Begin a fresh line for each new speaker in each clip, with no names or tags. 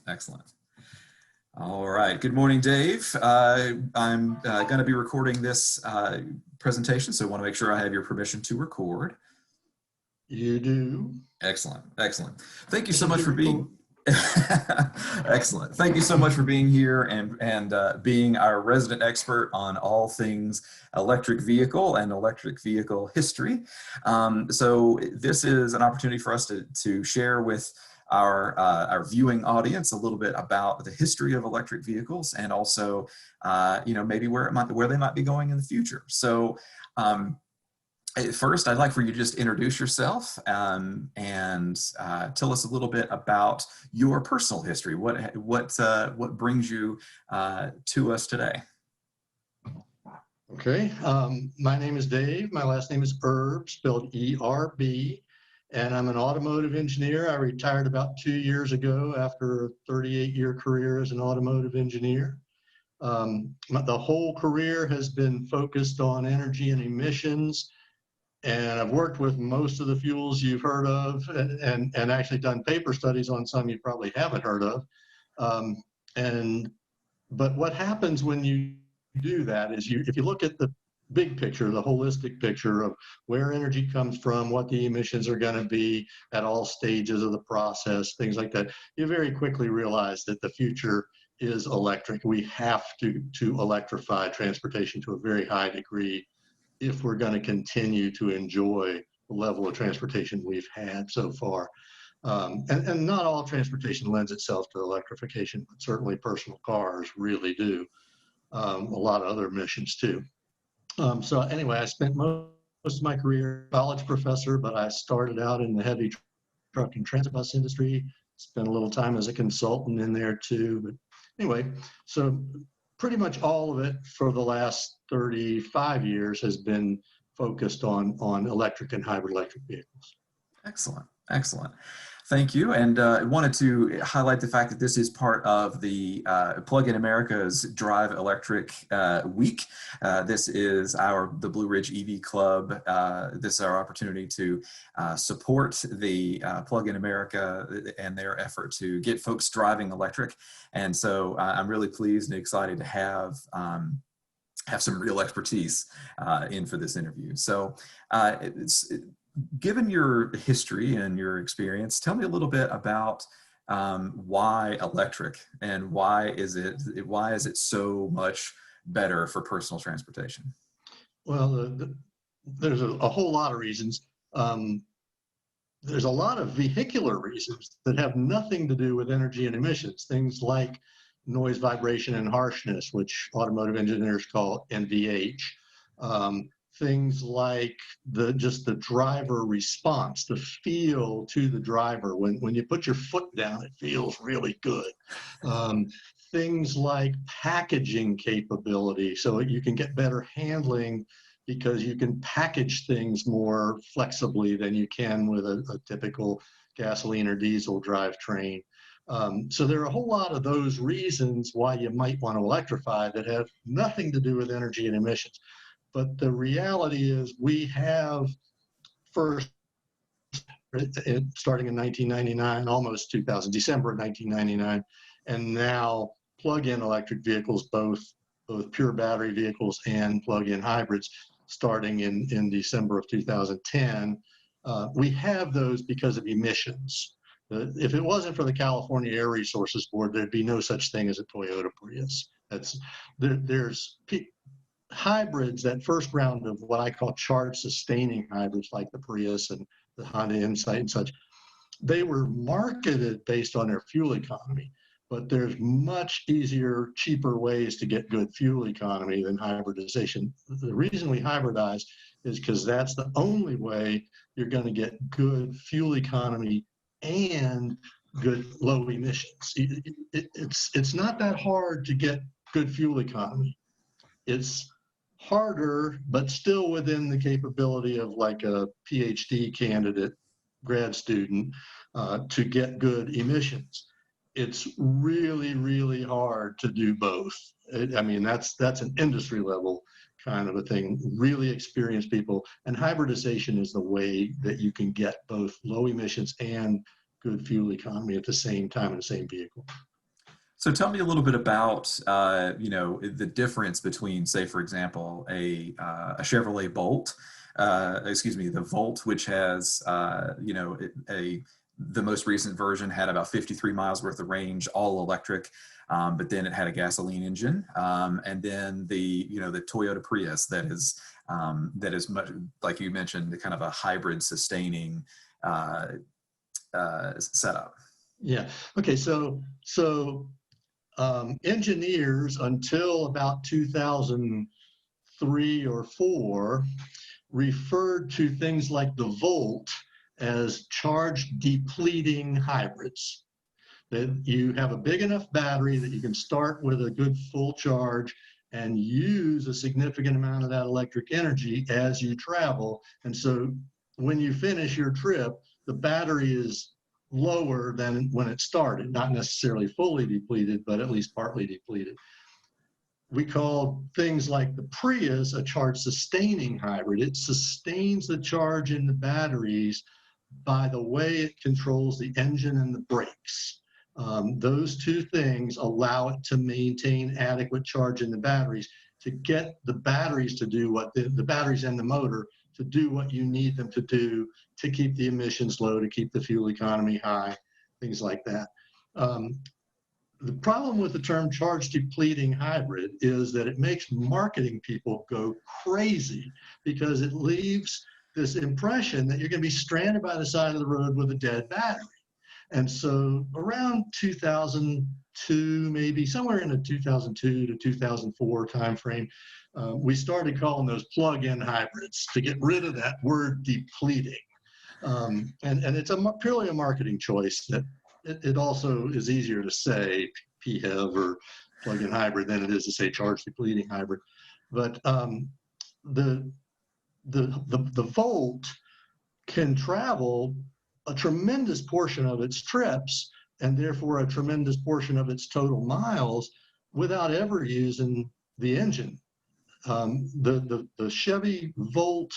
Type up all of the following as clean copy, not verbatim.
Excellent. All right. Good morning, Dave. I'm going to be recording this presentation, so I want to make sure I have your permission to record.
You do.
Excellent. Excellent. Thank you so
Permission
much
to
for being excellent. Thank you so much for being here and being our resident expert on all things electric vehicle and electric vehicle history. So this is an opportunity for us to share with our viewing audience a little bit about the history of electric vehicles and also maybe where they might be going in the future. So first, I'd like for you to just introduce yourself and tell us a little bit about your personal history. What brings you to us today?
Okay. My name is Dave. My last name is Erb, spelled E-R-B, and I'm an automotive engineer. I retired about 2 years ago after a 38-year career as an automotive engineer. The whole career has been focused on energy and emissions. And I've worked with most of the fuels you've heard of and actually done paper studies on some you probably haven't heard of. But what happens when you do that is if you look at the big picture, the holistic picture of where energy comes from, what the emissions are going to be at all stages of the process, things like that, you very quickly realize that the future is electric. We have to electrify transportation to a very high degree if we're going to continue to enjoy the level of transportation we've had so far. And not all transportation lends itself to electrification, but certainly personal cars really do. A lot of other emissions too. So anyway, I spent most of my career college professor, but I started out in the heavy truck and transit bus industry, spent a little time as a consultant in there too. But anyway, so pretty much all of it for the last 35 years has been focused on electric and hybrid electric vehicles.
Excellent. Excellent. Thank you. And I wanted to highlight the fact that this is part of the Plug-in America's Drive Electric Week. This is the Blue Ridge EV Club. This is our opportunity to support the Plug-in America and their effort to get folks driving electric. And so I'm really pleased and excited to have some real expertise in for this interview. So given your history and your experience, tell me a little bit about why electric and why is it so much better for personal transportation?
Well, there's a whole lot of reasons. There's a lot of vehicular reasons that have nothing to do with energy and emissions, things like noise, vibration, and harshness, which automotive engineers call NVH. Things like just the driver response, the feel to the driver. When you put your foot down, it feels really good. Things like packaging capability, so you can get better handling because you can package things more flexibly than you can with a typical gasoline or diesel drivetrain. So there are a whole lot of those reasons why you might want to electrify that have nothing to do with energy and emissions. But the reality is we have first, starting in 1999, almost 2000, December of 1999, and now plug-in electric vehicles, both pure battery vehicles and plug-in hybrids, starting in December of 2010. We have those because of emissions. If it wasn't for the California Air Resources Board, there'd be no such thing as a Toyota Prius. There's hybrids, that first round of what I call charge sustaining hybrids like the Prius and the Honda Insight and such, they were marketed based on their fuel economy, but there's much easier, cheaper ways to get good fuel economy than hybridization. The reason we hybridize is because that's the only way you're going to get good fuel economy and good low emissions. It's not that hard to get good fuel economy. It's harder, but still within the capability of like a PhD candidate, grad student, to get good emissions. It's really, really hard to do both. I mean, that's an industry level kind of a thing, really experienced people. And hybridization is the way that you can get both low emissions and good fuel economy at the same time in the same vehicle.
So tell me a little bit about, the difference between, say, for example, a Chevrolet Bolt, excuse me, the Volt, which has, the most recent version had about 53 miles worth of range, all electric, but then it had a gasoline engine, and then the Toyota Prius that is much like you mentioned, the kind of a hybrid sustaining uh, setup.
Yeah. Okay. So engineers until about 2003 or four referred to things like the Volt as charge depleting hybrids. That you have a big enough battery that you can start with a good full charge and use a significant amount of that electric energy as you travel. And so when you finish your trip, the battery is lower than when it started, not necessarily fully depleted, but at least partly depleted. We call things like the Prius a charge sustaining hybrid. It sustains the charge in the batteries by the way it controls the engine and the brakes. Those two things allow it to maintain adequate charge in the batteries to get the batteries to do what the batteries and the motor to do what you need them to do to keep the emissions low, to keep the fuel economy high, things like that. The problem with the term charge depleting hybrid is that it makes marketing people go crazy because it leaves this impression that you're going to be stranded by the side of the road with a dead battery. And so around 2002, maybe somewhere in the 2002 to 2004 timeframe, we started calling those plug-in hybrids to get rid of that word depleting. And it's purely a marketing choice that it also is easier to say PHEV or plug-in hybrid than it is to say charge depleting hybrid. But the Volt can travel a tremendous portion of its trips and therefore a tremendous portion of its total miles without ever using the engine. The Chevy Volt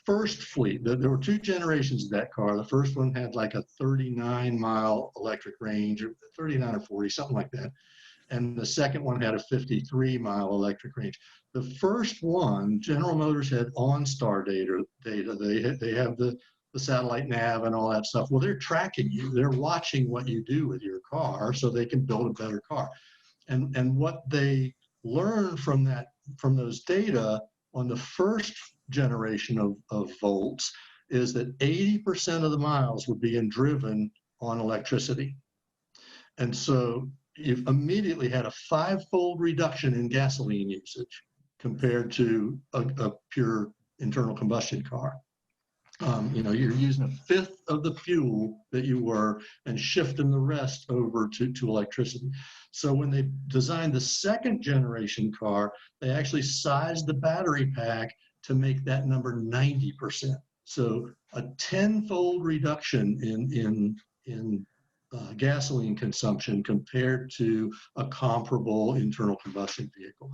first fleet, there were two generations of that car. The first one had like a 39-mile electric range, or 39 or 40, something like that. And the second one had a 53-mile electric range. The first one, General Motors had OnStar data. They have the satellite nav and all that stuff. Well, they're tracking you. They're watching what you do with your car so they can build a better car. And what they learned from those data on the first generation of Volts is that 80% of the miles were being driven on electricity. And so you've immediately had a 5-fold reduction in gasoline usage compared to a pure internal combustion car. You're using a fifth of the fuel that you were and shifting the rest over to electricity. So when they designed the second generation car, they actually sized the battery pack to make that number 90%. So a 10-fold reduction in gasoline consumption compared to a comparable internal combustion vehicle.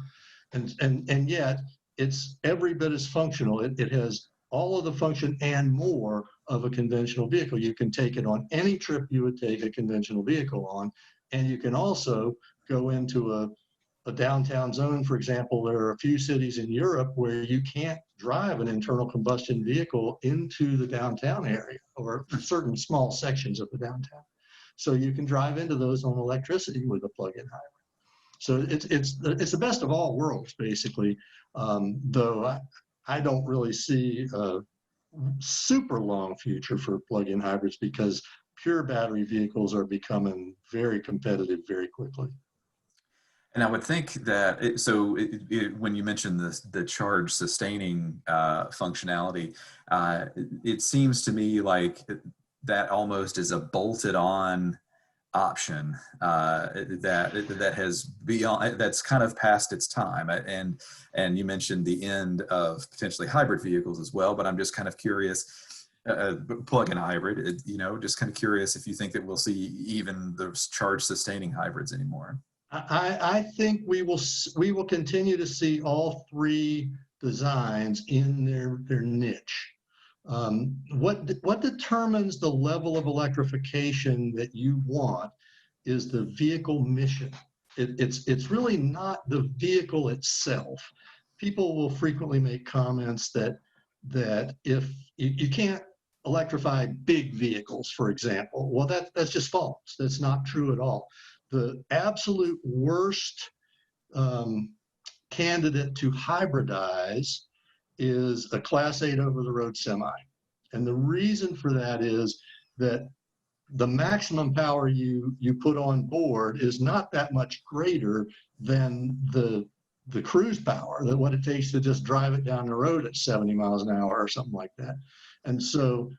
And yet it's every bit as functional. It has all of the function and more of a conventional vehicle. You can take it on any trip you would take a conventional vehicle on. And you can also go into a downtown zone. For example, there are a few cities in Europe where you can't drive an internal combustion vehicle into the downtown area or certain small sections of the downtown. So you can drive into those on electricity with a plug-in hybrid. So it's the best of all worlds, basically, though I don't really see a super long future for plug-in hybrids because pure battery vehicles are becoming very competitive very quickly.
And I would think that when you mentioned the charge sustaining functionality, it seems to me like that almost is a bolted on option that has beyond that's kind of past its time. And you mentioned the end of potentially hybrid vehicles as well, but I'm just kind of curious, plug-in hybrid, just kind of curious if you think that we'll see even those charge sustaining hybrids anymore.
I think we will continue to see all three designs in their niche. What determines the level of electrification that you want is the vehicle mission. It's really not the vehicle itself. People will frequently make comments that if you can't electrify big vehicles, for example, well, that's just false. That's not true at all. The absolute worst candidate to hybridize is a Class 8 over-the-road semi. And the reason for that is that the maximum power you put on board is not that much greater than the cruise power, that what it takes to just drive it down the road at 70 miles an hour or something like that. And so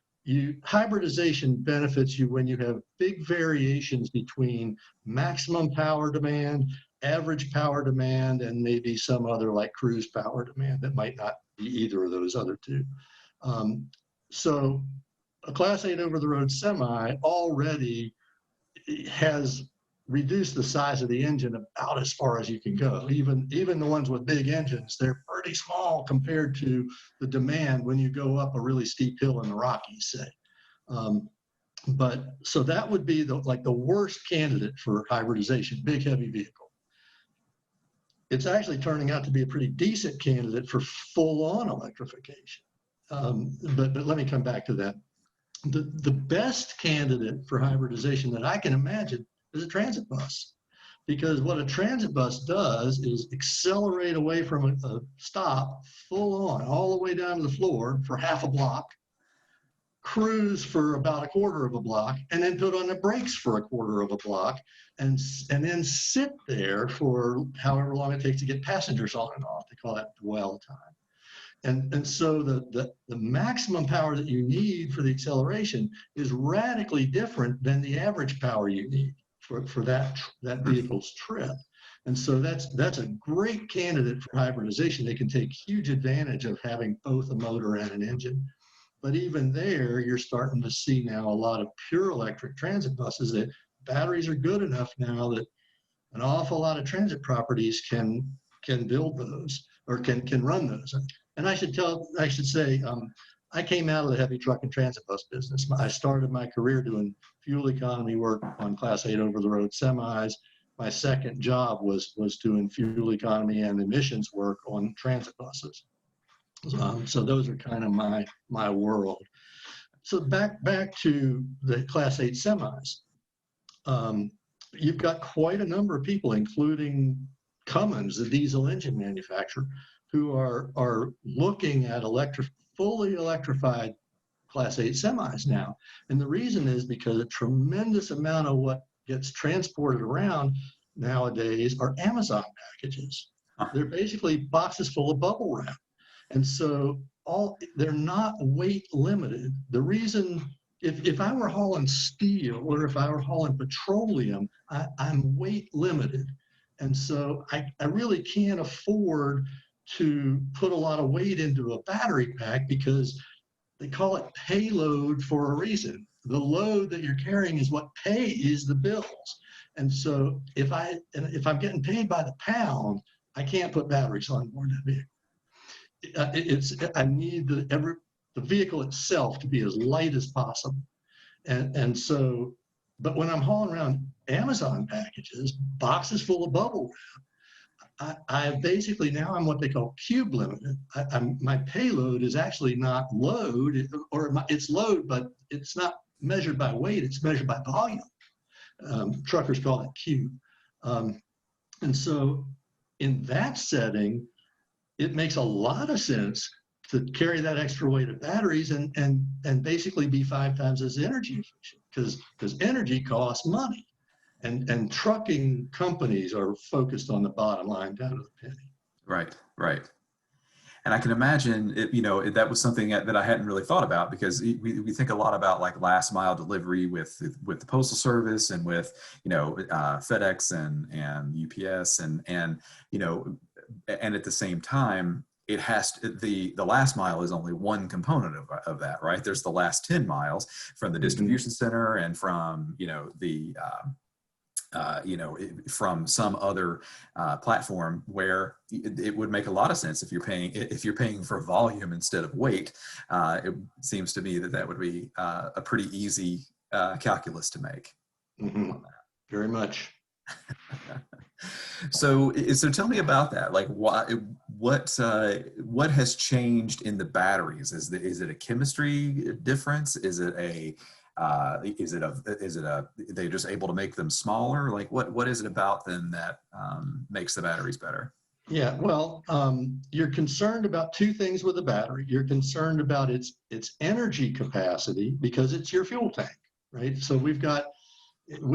hybridization benefits you when you have big variations between maximum power demand, average power demand, and maybe some other like cruise power demand that might not be either of those other two. So a Class 8 over-the-road semi already has reduced the size of the engine about as far as you can go. Even the ones with big engines, they're pretty small compared to the demand when you go up a really steep hill in the Rockies, say. But so that would be the worst candidate for hybridization, big heavy vehicle. It's actually turning out to be a pretty decent candidate for full-on electrification. But let me come back to that. The best candidate for hybridization that I can imagine is a transit bus, because what a transit bus does is accelerate away from a stop full on all the way down to the floor for half a block, cruise for about a quarter of a block, and then put on the brakes for a quarter of a block, and then sit there for however long it takes to get passengers on and off. They call that dwell time. And so the maximum power that you need for the acceleration is radically different than the average power you need for that vehicle's trip. And so that's a great candidate for hybridization. They can take huge advantage of having both a motor and an engine. But even there, you're starting to see now a lot of pure electric transit buses that batteries are good enough now that an awful lot of transit properties can build those or can run those. And I should say, I came out of the heavy truck and transit bus business. I started my career doing fuel economy work on Class 8 over-the-road semis. My second job was doing fuel economy and emissions work on transit buses. So those are kind of my world. So back to the Class 8 semis. You've got quite a number of people, including Cummins, the diesel engine manufacturer, who are looking at fully electrified Class 8 semis now. And the reason is because a tremendous amount of what gets transported around nowadays are Amazon packages. They're basically boxes full of bubble wrap. And so they're not weight limited. The reason, if I were hauling steel or if I were hauling petroleum, I'm weight limited. And so I really can't afford to put a lot of weight into a battery pack, because they call it payload for a reason. The load that you're carrying is what pays the bills. And so if I'm getting paid by the pound, I can't put batteries on board that vehicle. I need the vehicle itself to be as light as possible. And so, but when I'm hauling around Amazon packages, boxes full of bubble wrap, I basically now I'm what they call cube limited. My payload is actually not load, it's load, but it's not measured by weight, it's measured by volume. Truckers call it cube. And so in that setting, it makes a lot of sense to carry that extra weight of batteries and basically be 5 times as energy efficient, because energy costs money. And trucking companies are focused on the bottom line down to the penny.
Right, right. And I can imagine that was something that I hadn't really thought about, because we think a lot about like last mile delivery with the Postal Service and with, FedEx and UPS and at the same time, it has the last mile is only one component of that, right? There's the last 10 miles from the distribution center and from, from some other platform, where it would make a lot of sense if you're paying for volume instead of weight. It seems to me that would be a pretty easy calculus to make.
Mm-hmm. very much.
So tell me about that. Like, what has changed in the batteries? Is it a chemistry difference? Is it a they're just able to make them smaller? Like, what is it about them that makes the batteries better?
Yeah, well, you're concerned about two things with the battery. You're concerned about its energy capacity because it's your fuel tank, right? So we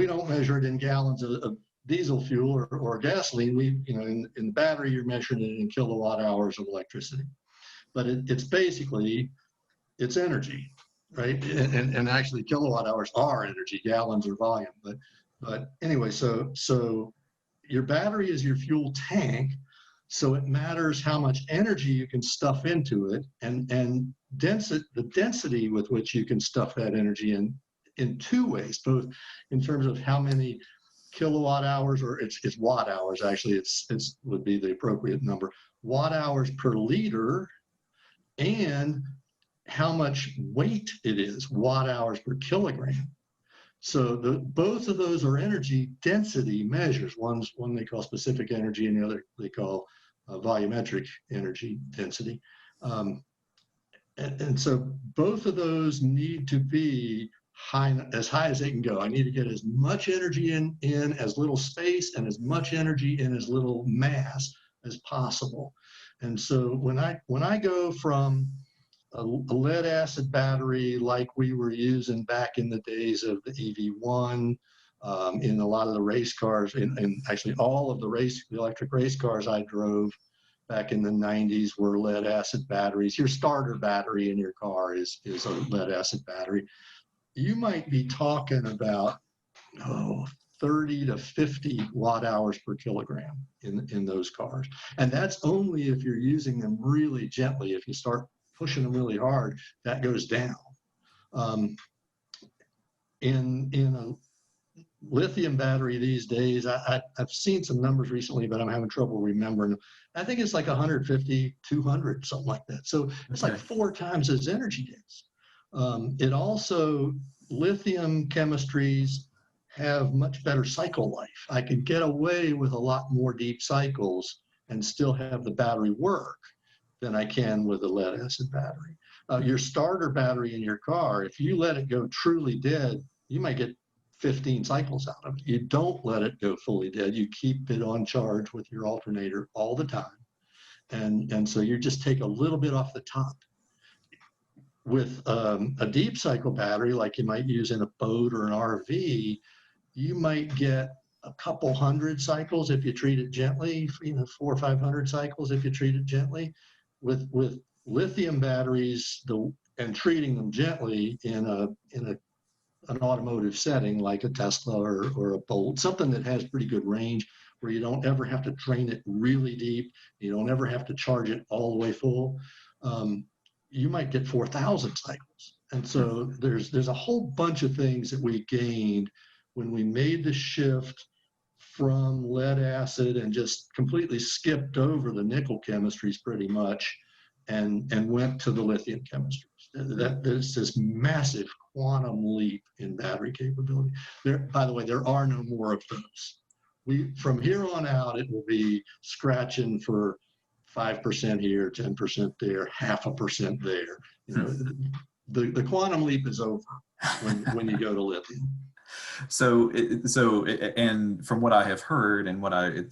don't measure it in gallons of diesel fuel or gasoline. In the battery, you're measuring it in kilowatt hours of electricity. But it's basically it's energy, right? And actually, kilowatt hours are energy, gallons are volume. But anyway, so your battery is your fuel tank, so it matters how much energy you can stuff into it, and the density with which you can stuff that energy in two ways, both in terms of how many kilowatt hours, or it's watt hours actually, it's would be the appropriate number, watt hours per liter, and how much weight it is, watt hours per kilogram. So both of those are energy density measures. One they call specific energy, and the other they call volumetric energy density. And so both of those need to be high as they can go. I need to get as much energy in as little space and as much energy in as little mass as possible. And so when I go from a lead acid battery like we were using back in the days of the EV1, in a lot of the race cars, and actually all of the electric race cars I drove back in the 90s were lead acid batteries. Your starter battery in your car is a lead acid battery. You might be talking about, 30 to 50 watt hours per kilogram in those cars. And that's only if you're using them really gently. If you start pushing them really hard, that goes down. In a lithium battery these days, I've seen some numbers recently, but I'm having trouble remembering them. I think it's like 150, 200, something like that. So it's like
Okay.
4 times as energy dense. It also, lithium chemistries have much better cycle life. I can get away with a lot more deep cycles and still have the battery work than I can with a lead acid battery. Your starter battery in your car, if you let it go truly dead, you might get 15 cycles out of it. You don't let it go fully dead. You keep it on charge with your alternator all the time. And so you just take a little bit off the top. With a deep cycle battery, like you might use in a boat or an RV, you might get a couple hundred cycles if you treat it gently, 400 or 500 cycles if you treat it gently. With lithium batteries, and treating them gently in an automotive setting like a Tesla or a Bolt, something that has pretty good range, where you don't ever have to drain it really deep, you don't ever have to charge it all the way full. You might get 4,000 cycles. And so there's a whole bunch of things that we gained when we made the shift from lead acid and just completely skipped over the nickel chemistries pretty much, and went to the lithium chemistries. There's this massive quantum leap in battery capability. By the way, there are no more of those. From here on out, it will be scratching for 5% here, 10% there, 0.5% there. The quantum leap is over when you go to lithium.
And from what I have heard and what I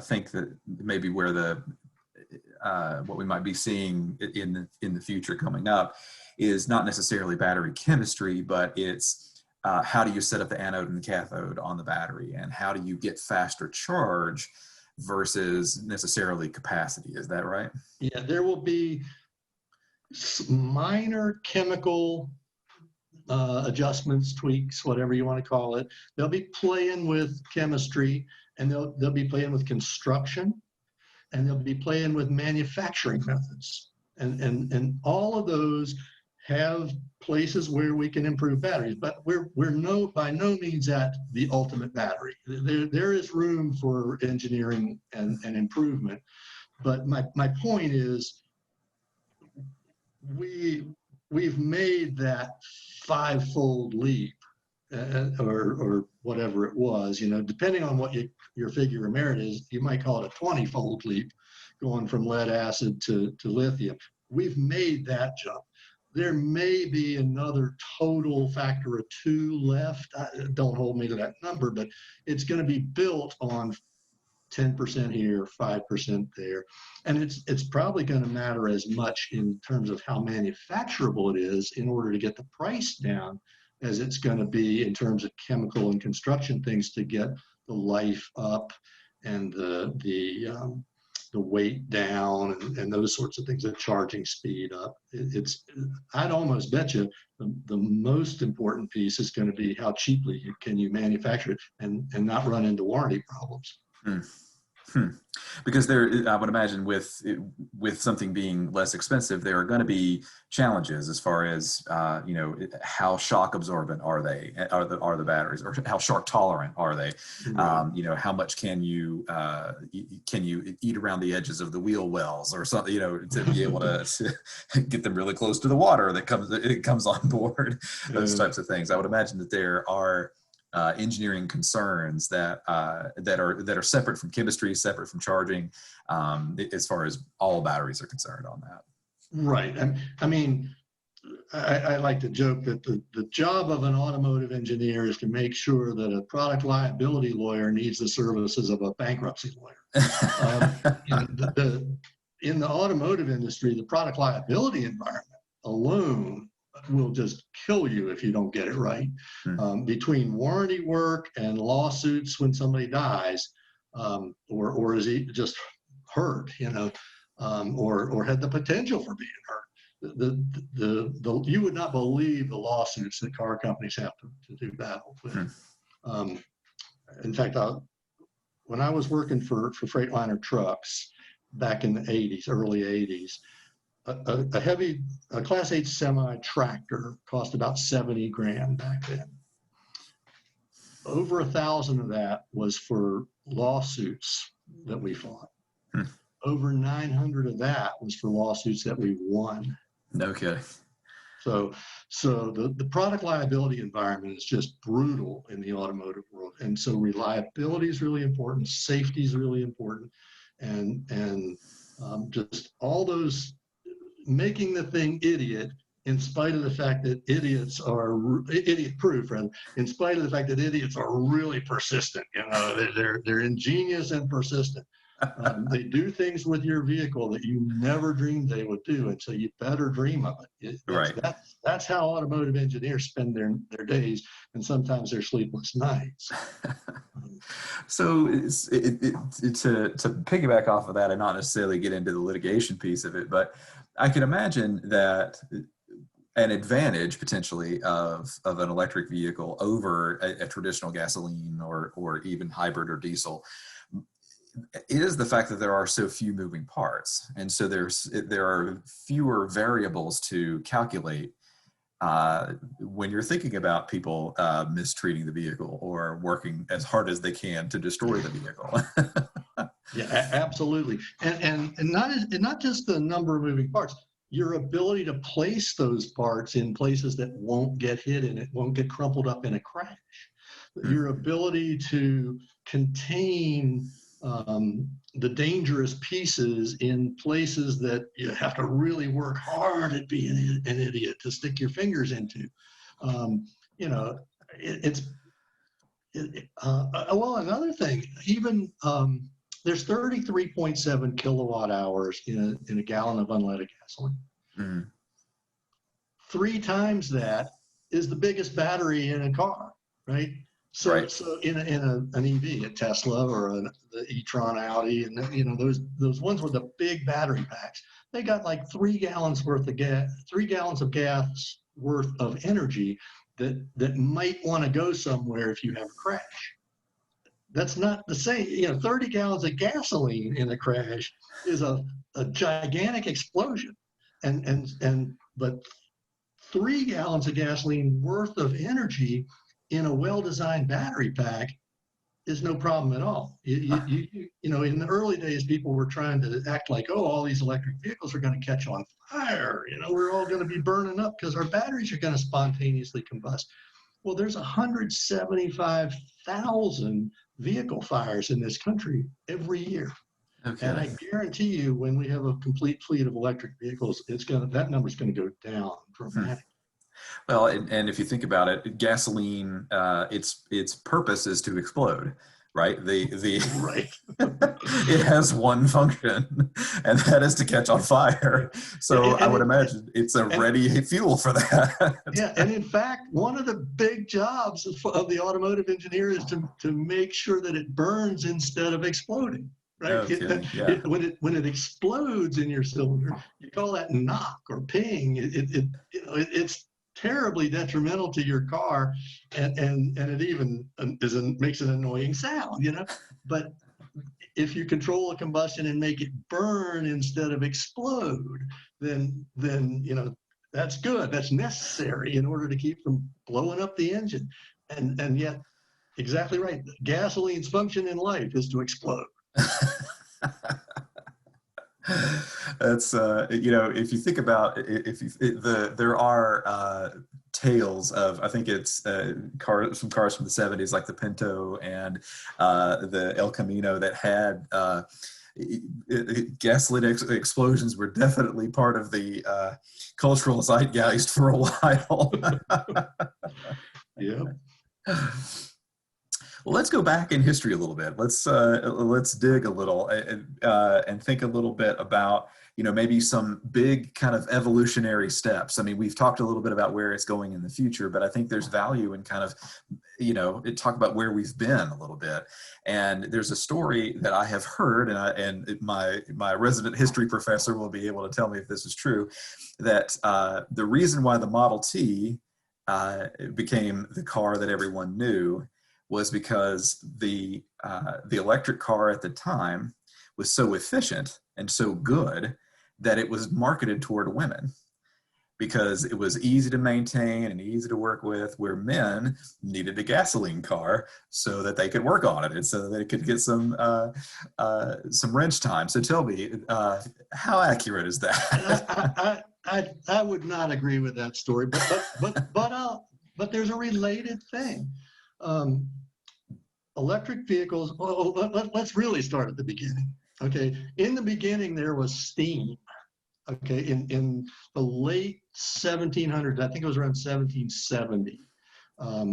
think that maybe where what we might be seeing in the future coming up is not necessarily battery chemistry, but it's how do you set up the anode and the cathode on the battery, and how do you get faster charge versus necessarily capacity. Is that right?
Yeah, there will be minor chemical adjustments, tweaks, whatever you want to call it. They'll be playing with chemistry, and they'll be playing with construction, and they'll be playing with manufacturing methods. And all of those have places where we can improve batteries, but we're by no means at the ultimate battery. There is room for engineering and improvement. But my point is, we've made that 5-fold leap or whatever it was, depending on what your figure of merit is, you might call it a 20-fold leap going from lead acid to lithium. We've made that jump. There may be another total factor of 2 left. Don't hold me to that number, but it's going to be built on 10% here, 5% there. And it's probably going to matter as much in terms of how manufacturable it is in order to get the price down as it's going to be in terms of chemical and construction things to get the life up and the weight down and those sorts of things, the charging speed up. I'd almost bet you the most important piece is going to be how cheaply can you manufacture it and not run into warranty problems.
Hmm. Hmm. Because there, I would imagine with something being less expensive, there are going to be challenges as far as how shock absorbent are the batteries, or how shock tolerant are they?
Right.
How much can you eat around the edges of the wheel wells or something, to be able to get them really close to the water that comes on board, those types of things. I would imagine that there are engineering concerns that are separate from chemistry, separate from charging, as far as all batteries are concerned on that.
Right. I mean, I like to joke that the job of an automotive engineer is to make sure that a product liability lawyer needs the services of a bankruptcy lawyer. In the automotive industry, the product liability environment alone will just kill you if you don't get it right. Between warranty work and lawsuits when somebody dies, or is he just hurt, or had the potential for being hurt. You would not believe the lawsuits that car companies have to do battle with. In fact, when I was working for Freightliner trucks back in the 80s, early 80s, a Class 8 semi tractor cost about 70 grand back then. Over 1,000 of that was for lawsuits that we fought. Over 900 of that was for lawsuits that we won.
No kidding.
So the product liability environment is just brutal in the automotive world. And so reliability is really important. Safety is really important. And just all those, making the thing idiot in spite of the fact that idiots are idiot proof, rather, in spite of the fact that idiots are really persistent. They're ingenious and persistent. They do things with your vehicle that you never dreamed they would do, and so you better dream of it. That's how automotive engineers spend their days, and sometimes their sleepless nights.
So to piggyback off of that and not necessarily get into the litigation piece of it, but I can imagine that an advantage potentially of an electric vehicle over a traditional gasoline or even hybrid or diesel is the fact that there are so few moving parts, and so there are fewer variables to calculate when you're thinking about people mistreating the vehicle or working as hard as they can to destroy the vehicle.
Yeah, absolutely, and not just the number of moving parts. Your ability to place those parts in places that won't get hit and it won't get crumpled up in a crash. Your ability to contain the dangerous pieces in places that you have to really work hard at being an idiot to stick your fingers into. Well, another thing, even there's 33.7 kilowatt hours in a gallon of unleaded gasoline. 3 times that is the biggest battery in a car, right? So in an EV, a Tesla or the e-tron Audi, and those ones with the big battery packs, they got like 3 gallons worth of gas, 3 gallons of gas worth of energy that might want to go somewhere if you have a crash. That's not the same. 30 gallons of gasoline in a crash is a gigantic explosion, but 3 gallons of gasoline worth of energy in a well-designed battery pack is no problem at all. In the early days, people were trying to act like, oh, all these electric vehicles are going to catch on fire. We're all going to be burning up because our batteries are going to spontaneously combust. Well, there's 175,000 vehicle fires in this country every year. And
Okay.
I guarantee you, when we have a complete fleet of electric vehicles, that number's going to go down
Hmm.
dramatically.
Well, and if you think about it, gasoline, its purpose is to explode, right? The
Right.
it has one function, and that is to catch on fire.
Yeah,
So I would imagine it's a
and
ready fuel for that.
yeah, and in fact, one of the big jobs of the automotive engineer is to make sure that it burns instead of exploding. Right?
No kidding. Yeah.
When it explodes in your cylinder, you call that knock or ping. It's terribly detrimental to your car, and it even makes an annoying sound. But if you control a combustion and make it burn instead of explode, then that's good. That's necessary in order to keep from blowing up the engine. And yet, exactly right. Gasoline's function in life is to explode.
That's if you think about if you there are tales of, I think it's some cars from the 70s like the Pinto and the El Camino that had gasoline explosions were definitely part of the cultural zeitgeist for a while.
Yeah.
Well, let's go back in history a little bit. Let's dig a little and think a little bit about maybe some big kind of evolutionary steps. I mean, we've talked a little bit about where it's going in the future, but I think there's value in kind of talk about where we've been a little bit. And there's a story that I have heard, and my resident history professor will be able to tell me if this is true, that the reason why the Model T became the car that everyone knew was because the electric car at the time was so efficient and so good that it was marketed toward women because it was easy to maintain and easy to work with, where men needed a gasoline car so that they could work on it and so that they could get some wrench time. So tell me, how accurate is that?
I would not agree with that story, but there's a related thing. Electric vehicles, let's really start at the beginning. Okay, in the beginning there was steam. Okay, in the late 1700s, I think it was around 1770, a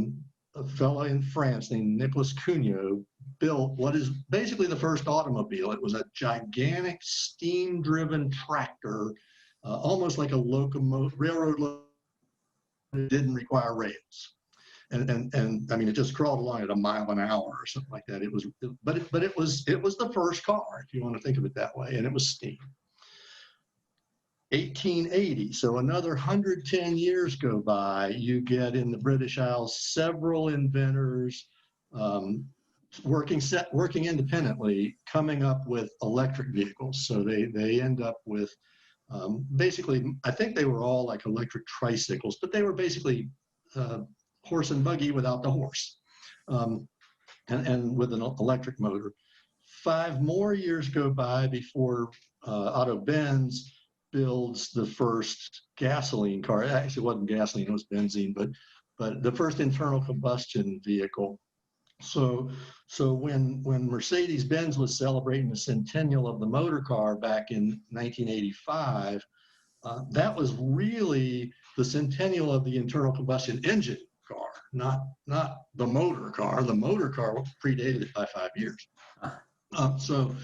fellow in France named Nicolas Cugnot built what is basically the first automobile. It was a gigantic steam-driven tractor, almost like a locomotive, railroad locomotive. It didn't require rails. And I mean, it just crawled along at a mile an hour or something like that. It was the first car, if you want to think of it that way, and it was steam. 1880, so another 110 years go by. You get in the British Isles several inventors working independently, coming up with electric vehicles. So they end up with basically, I think they were all like electric tricycles, but they were basically horse and buggy without the horse, and with an electric motor. 5 more years go by before Otto Benz builds the first gasoline car. Actually, it wasn't gasoline; it was benzene, but the first internal combustion vehicle. So when Mercedes-Benz was celebrating the centennial of the motor car back in 1985, that was really the centennial of the internal combustion engine car, not the motor car. The motor car predated it by 5 years. So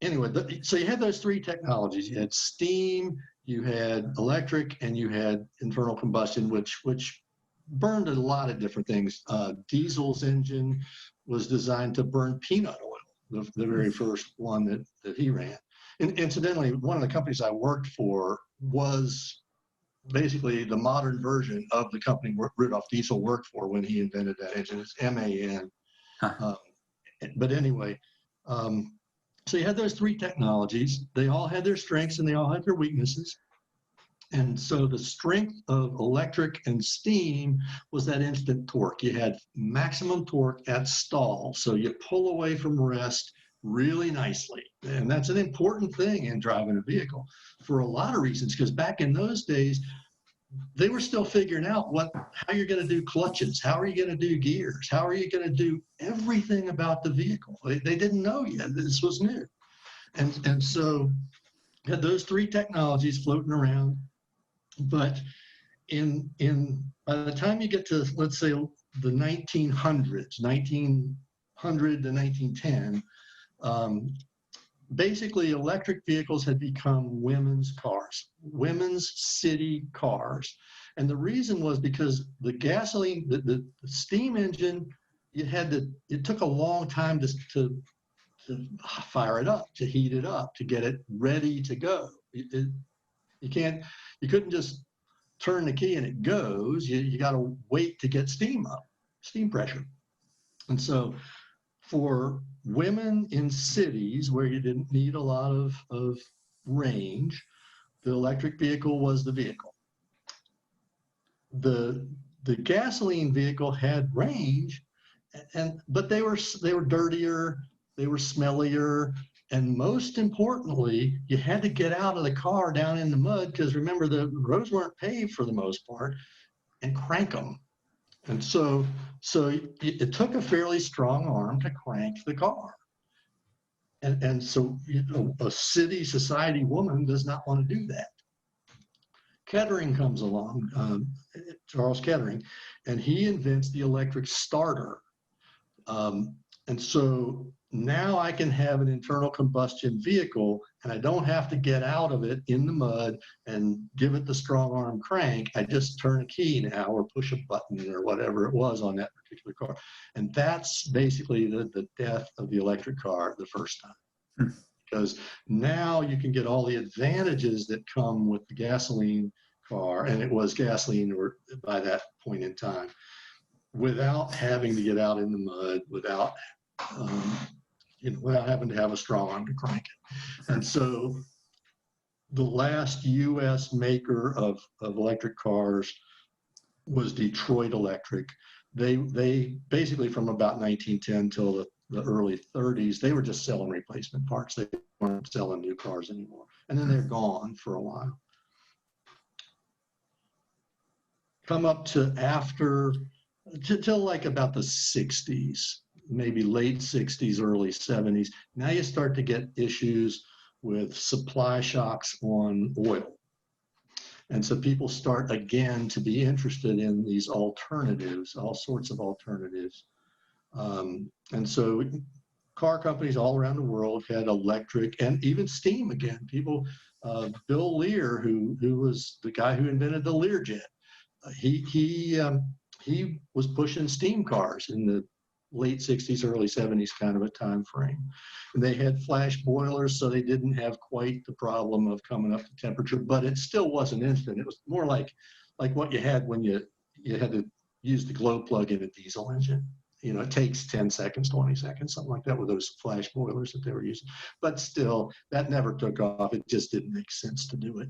anyway, so you had those 3 technologies. You had steam, you had electric, and you had internal combustion, which burned a lot of different things. Diesel's engine was designed to burn peanut oil, the very first one that he ran. And incidentally, one of the companies I worked for was basically the modern version of the company Rudolf Diesel worked for when he invented that engine. It's MAN.
Huh.
But anyway, so you had those 3 technologies. They all had their strengths and they all had their weaknesses. And so the strength of electric and steam was that instant torque. You had maximum torque at stall. So you pull away from rest really nicely. And that's an important thing in driving a vehicle for a lot of reasons, because back in those days, they were still figuring out how you're going to do clutches, how are you going to do gears, how are you going to do everything about the vehicle. They didn't know yet. This was new. And so you had those three technologies floating around. But by the time you get to, let's say, the 1900s, 1900 to 1910, basically electric vehicles had become women's cars, women's city cars. And the reason was because the gasoline, the steam engine, it took a long time to fire it up, to heat it up, to get it ready to go. You couldn't just turn the key and it goes. You got to wait to get steam up, steam pressure. And so for women in cities where you didn't need a lot of range, the electric vehicle was the vehicle. The gasoline vehicle had range, but they were dirtier, they were smellier, and most importantly, you had to get out of the car down in the mud, because remember, the roads weren't paved for the most part, and crank them. And so it took a fairly strong arm to crank the car. And so a city society woman does not want to do that. Kettering comes along, Charles Kettering, and he invents the electric starter. And so now I can have an internal combustion vehicle, and I don't have to get out of it in the mud and give it the strong arm crank. I just turn a key now or push a button or whatever it was on that particular car. And that's basically the death of the electric car the first time. Because now you can get all the advantages that come with the gasoline car, and it was gasoline by that point in time, without having to get out in the mud, without having to have a strong arm to crank it. And so the last U.S. maker of electric cars was Detroit Electric. They basically, from about 1910 till the early 30s, they were just selling replacement parts. They weren't selling new cars anymore. And then they're gone for a while. Come up to till like about the 60s, maybe late 60s, early 70s. Now you start to get issues with supply shocks on oil. And so people start again to be interested in these alternatives, all sorts of alternatives. And so car companies all around the world had electric and even steam again. People, Bill Lear, who was the guy who invented the Learjet, he was pushing steam cars in the late 60s, early 70s kind of a time frame. And they had flash boilers, so they didn't have quite the problem of coming up to temperature, but it still wasn't instant. It was more like what you had when you had to use the glow plug in a diesel engine. It takes 10 seconds, 20 seconds, something like that with those flash boilers that they were using. But still, that never took off. It just didn't make sense to do it.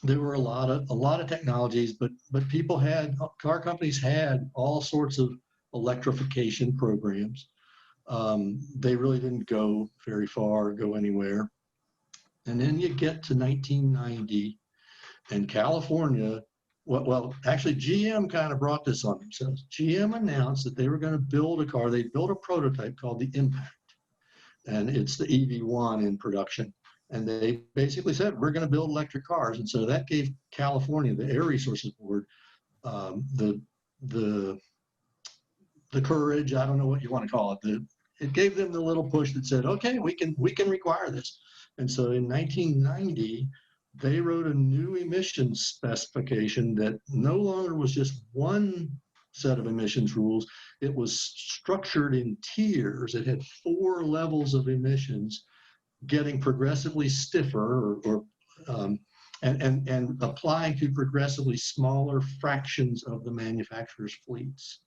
There were a lot of technologies, but car companies had all sorts of electrification programs. They really didn't go very far, go anywhere. And then you get to 1990, and California, well, actually GM kind of brought this on themselves. GM announced that they were going to build a car. They built a prototype called the Impact, and it's the EV1 in production. And they basically said, we're going to build electric cars. And so that gave California, the Air Resources Board, the courage, I don't know what you want to call it. It gave them the little push that said, okay, we can require this. And so in 1990, they wrote a new emissions specification that no longer was just one set of emissions rules. It was structured in tiers. It had 4 levels of emissions, getting progressively stiffer and applying to progressively smaller fractions of the manufacturer's fleets.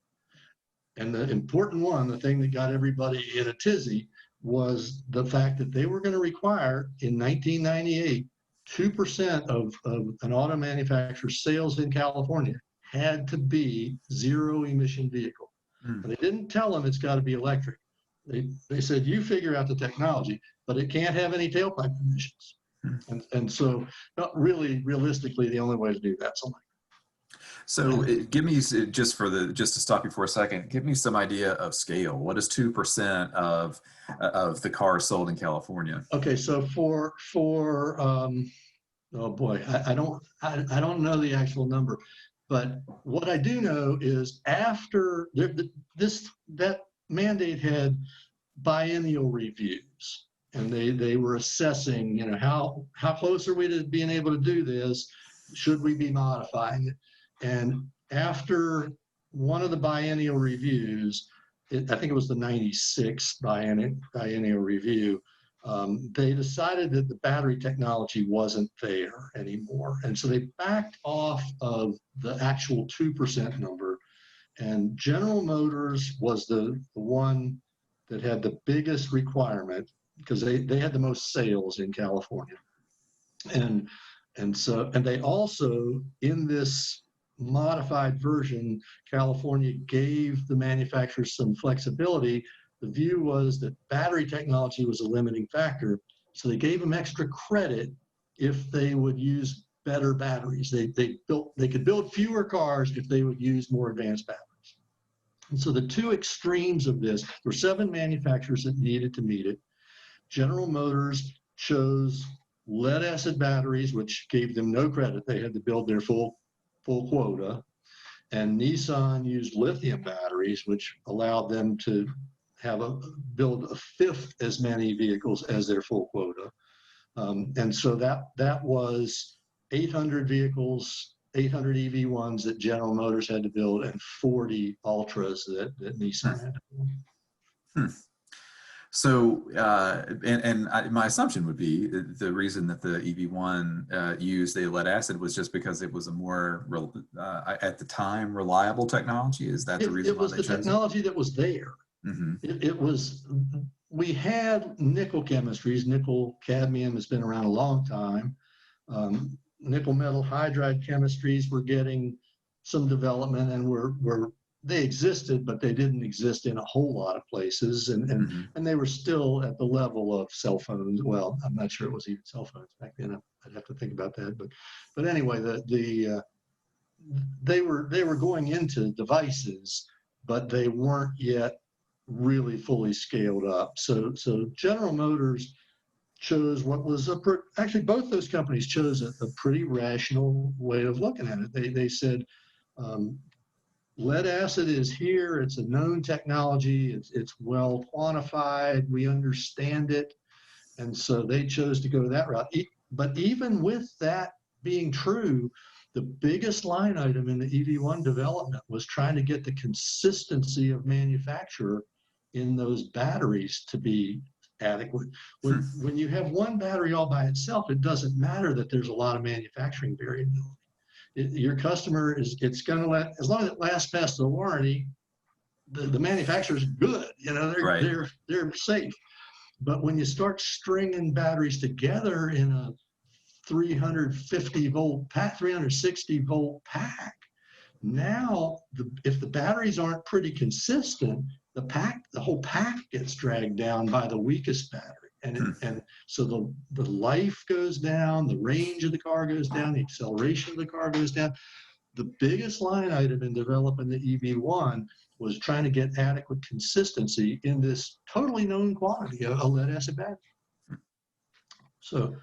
And the important one, the thing that got everybody in a tizzy, was the fact that they were going to require in 1998, 2% of an auto manufacturer's sales in California had to be zero emission vehicle. But they didn't tell them it's got to be electric. They said, you figure out the technology, but it can't have any tailpipe emissions. And so, not really realistically, the only way to do that's electric.
So give me, just to stop you for a second, give me some idea of scale. What is 2% of the cars sold in California?
Okay, so for oh boy, I don't know the actual number, but what I do know is after this that mandate had biennial reviews, and they were assessing, how close are we to being able to do this? Should we be modifying it? And after one of the biennial reviews, I think it was the 96 biennial review, they decided that the battery technology wasn't there anymore. And so they backed off of the actual 2% number. And General Motors was the one that had the biggest requirement because they had the most sales in California. And and they also, in this modified version, California gave the manufacturers some flexibility. The view was that battery technology was a limiting factor, so they gave them extra credit if they would use better batteries. They could build fewer cars if they would use more advanced batteries. And so the two extremes of this, there were 7 manufacturers that needed to meet it. General Motors chose lead acid batteries, which gave them no credit. They had to build their full quota. And Nissan used lithium batteries, which allowed them to build a fifth as many vehicles as their full quota. And so that was 800 vehicles, 800 EV1s that General Motors had to build, and 40 Ultras that Nissan had to build.
Hmm. So, my assumption would be the reason that the EV1 used a lead acid was just because it was a more, at the time, reliable technology. Is that the reason
It
why
was
they
the
chose it?
technology that was there.
Mm-hmm.
It was, we had nickel chemistries. Nickel cadmium has been around a long time. Nickel metal hydride chemistries were getting some development, and they existed, but they didn't exist in a whole lot of places, and they were still at the level of cell phones. Well, I'm not sure it was even cell phones back then. I'd have to think about that, but anyway, they were going into devices, but they weren't yet really fully scaled up. So General Motors chose what was actually both those companies chose a pretty rational way of looking at it. They said, lead acid is here. It's a known technology. It's well quantified. We understand it. And so they chose to go that route. But even with that being true, the biggest line item in the EV1 development was trying to get the consistency of manufacture in those batteries to be adequate. When you have one battery all by itself, it doesn't matter that there's a lot of manufacturing variability. Your customer it's going to as long as it lasts past the warranty, the manufacturer's good. They're safe. But when you start stringing batteries together in a 350 volt pack, 360 volt pack, now if the batteries aren't pretty consistent, the whole pack gets dragged down by the weakest battery. And so the life goes down, the range of the car goes down, the acceleration of the car goes down. The biggest line item in developing the EV1 was trying to get adequate consistency in this totally known quantity of a lead acid battery. So,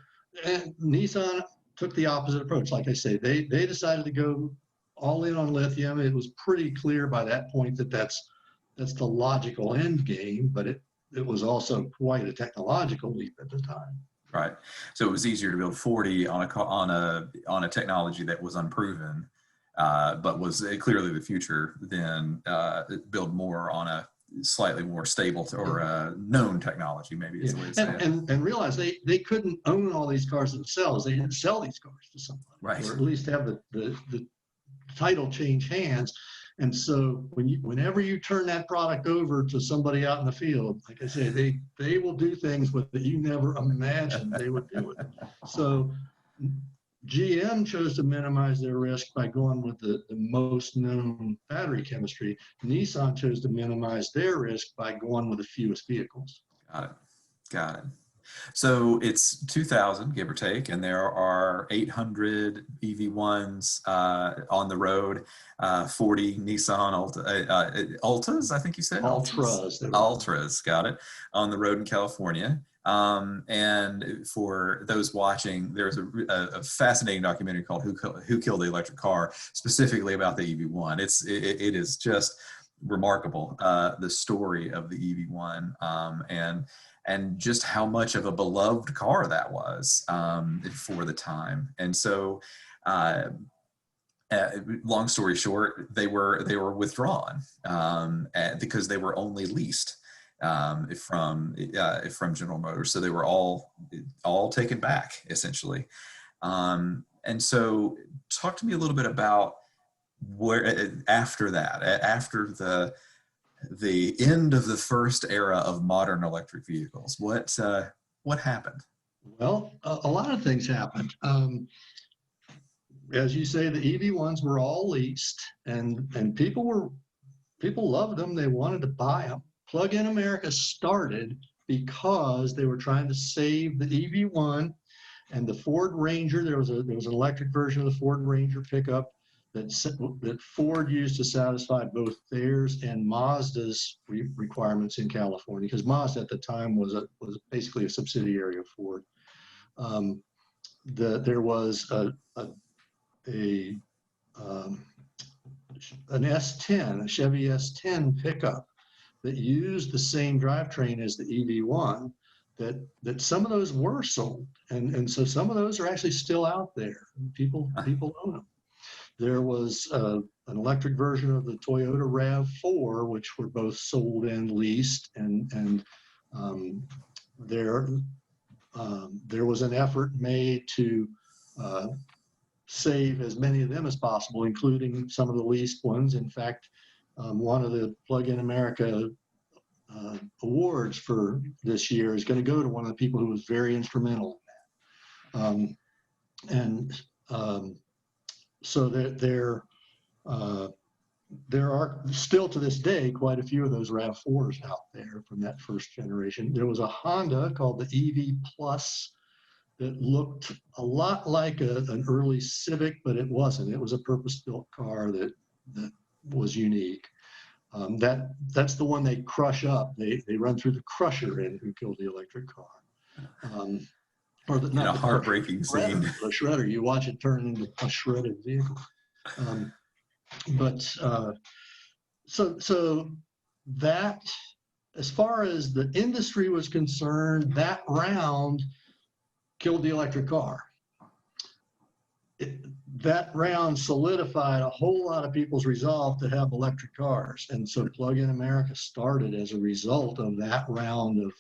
and Nissan took the opposite approach. Like I say, they decided to go all in on lithium. It was pretty clear by that point that that's the logical end game, but it was also quite a technological leap at the time.
Right. So it was easier to build 40 on a technology that was unproven, but was clearly the future than build more on a slightly more stable or known technology, maybe is the way to say it.
And realize they couldn't own all these cars themselves. They didn't sell these cars to somebody,
right,
or at least have the title change hands. And so whenever you turn that product over to somebody out in the field, like I say, they will do things with that you never imagined they would do with it. So GM chose to minimize their risk by going with the most known battery chemistry. Nissan chose to minimize their risk by going with the fewest vehicles.
Got it. So it's 2000, give or take, and there are 800 EV1s on the road, 40 Nissan Altas, I think you said? Altas?
Ultras, they were called.
Ultras, got it, on the road in California. And for those watching, there's a fascinating documentary called Who Killed the Electric Car, specifically about the EV1. It is just remarkable, the story of the EV1, and just how much of a beloved car that was, for the time. And so, uh, long story short, they were withdrawn, because they were only leased, from General Motors. So they were all taken back, essentially. And so, talk to me a little bit about where, after that, after the end of the first era of modern electric vehicles, what happened?
Well, a lot of things happened. As you say, the EV1s were all leased, and people loved them. They wanted to buy them. Plug-in America started because they were trying to save the EV1 and the Ford Ranger. There was an electric version of the Ford Ranger pickup that Ford used to satisfy both theirs and Mazda's requirements in California, because Mazda at the time was basically a subsidiary of Ford. There was an S10, a Chevy S10 pickup that used the same drivetrain as the EV1. That some of those were sold, and so some of those are actually still out there. People own them. There was an electric version of the Toyota RAV4, which were both sold and leased, and there was an effort made to save as many of them as possible, including some of the leased ones. In fact, one of the Plug-in America awards for this year is going to go to one of the people who was very instrumental in that. So there are still to this day quite a few of those RAV4s out there from that first generation. There was a Honda called the EV Plus that looked a lot like an early Civic, but it wasn't. It was a purpose-built car that was unique. That's the one they crush up. They run through the crusher in Who Killed the Electric Car.
In a heartbreaking scene.
The shredder. You watch it turn into a shredded vehicle. So that, as far as the industry was concerned, that round killed the electric car. That round solidified a whole lot of people's resolve to have electric cars. And so Plug-in America started as a result of that round of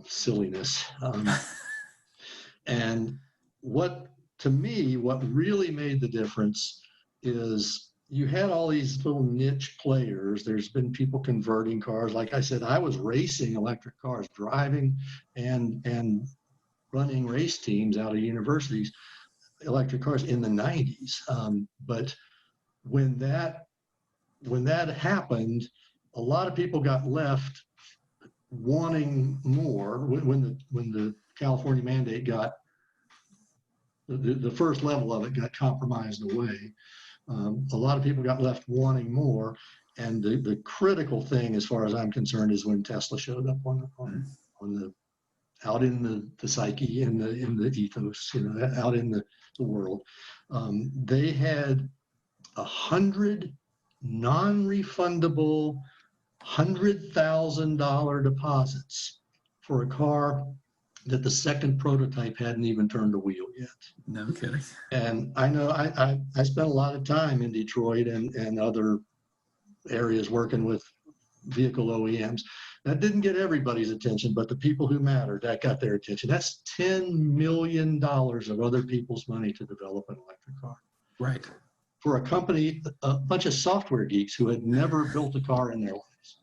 silliness. And what really made the difference is you had all these little niche players. There's been people converting cars. Like I said, I was racing electric cars, driving and running race teams out of universities, electric cars in the 90s. But when that happened, a lot of people got left wanting more. When the California mandate got the first level of it got compromised away, a lot of people got left wanting more. And the critical thing, as far as I'm concerned, is when Tesla showed up on the out in the psyche, in the ethos, out in the world. They had 100 non-refundable $100,000 deposits for a car that the second prototype hadn't even turned a wheel yet.
No kidding.
And I know I spent a lot of time in Detroit and other areas working with vehicle OEMs. That didn't get everybody's attention, but the people who mattered, that got their attention. That's $10 million of other people's money to develop an electric car.
Right.
For a company, a bunch of software geeks who had never built a car in their lives.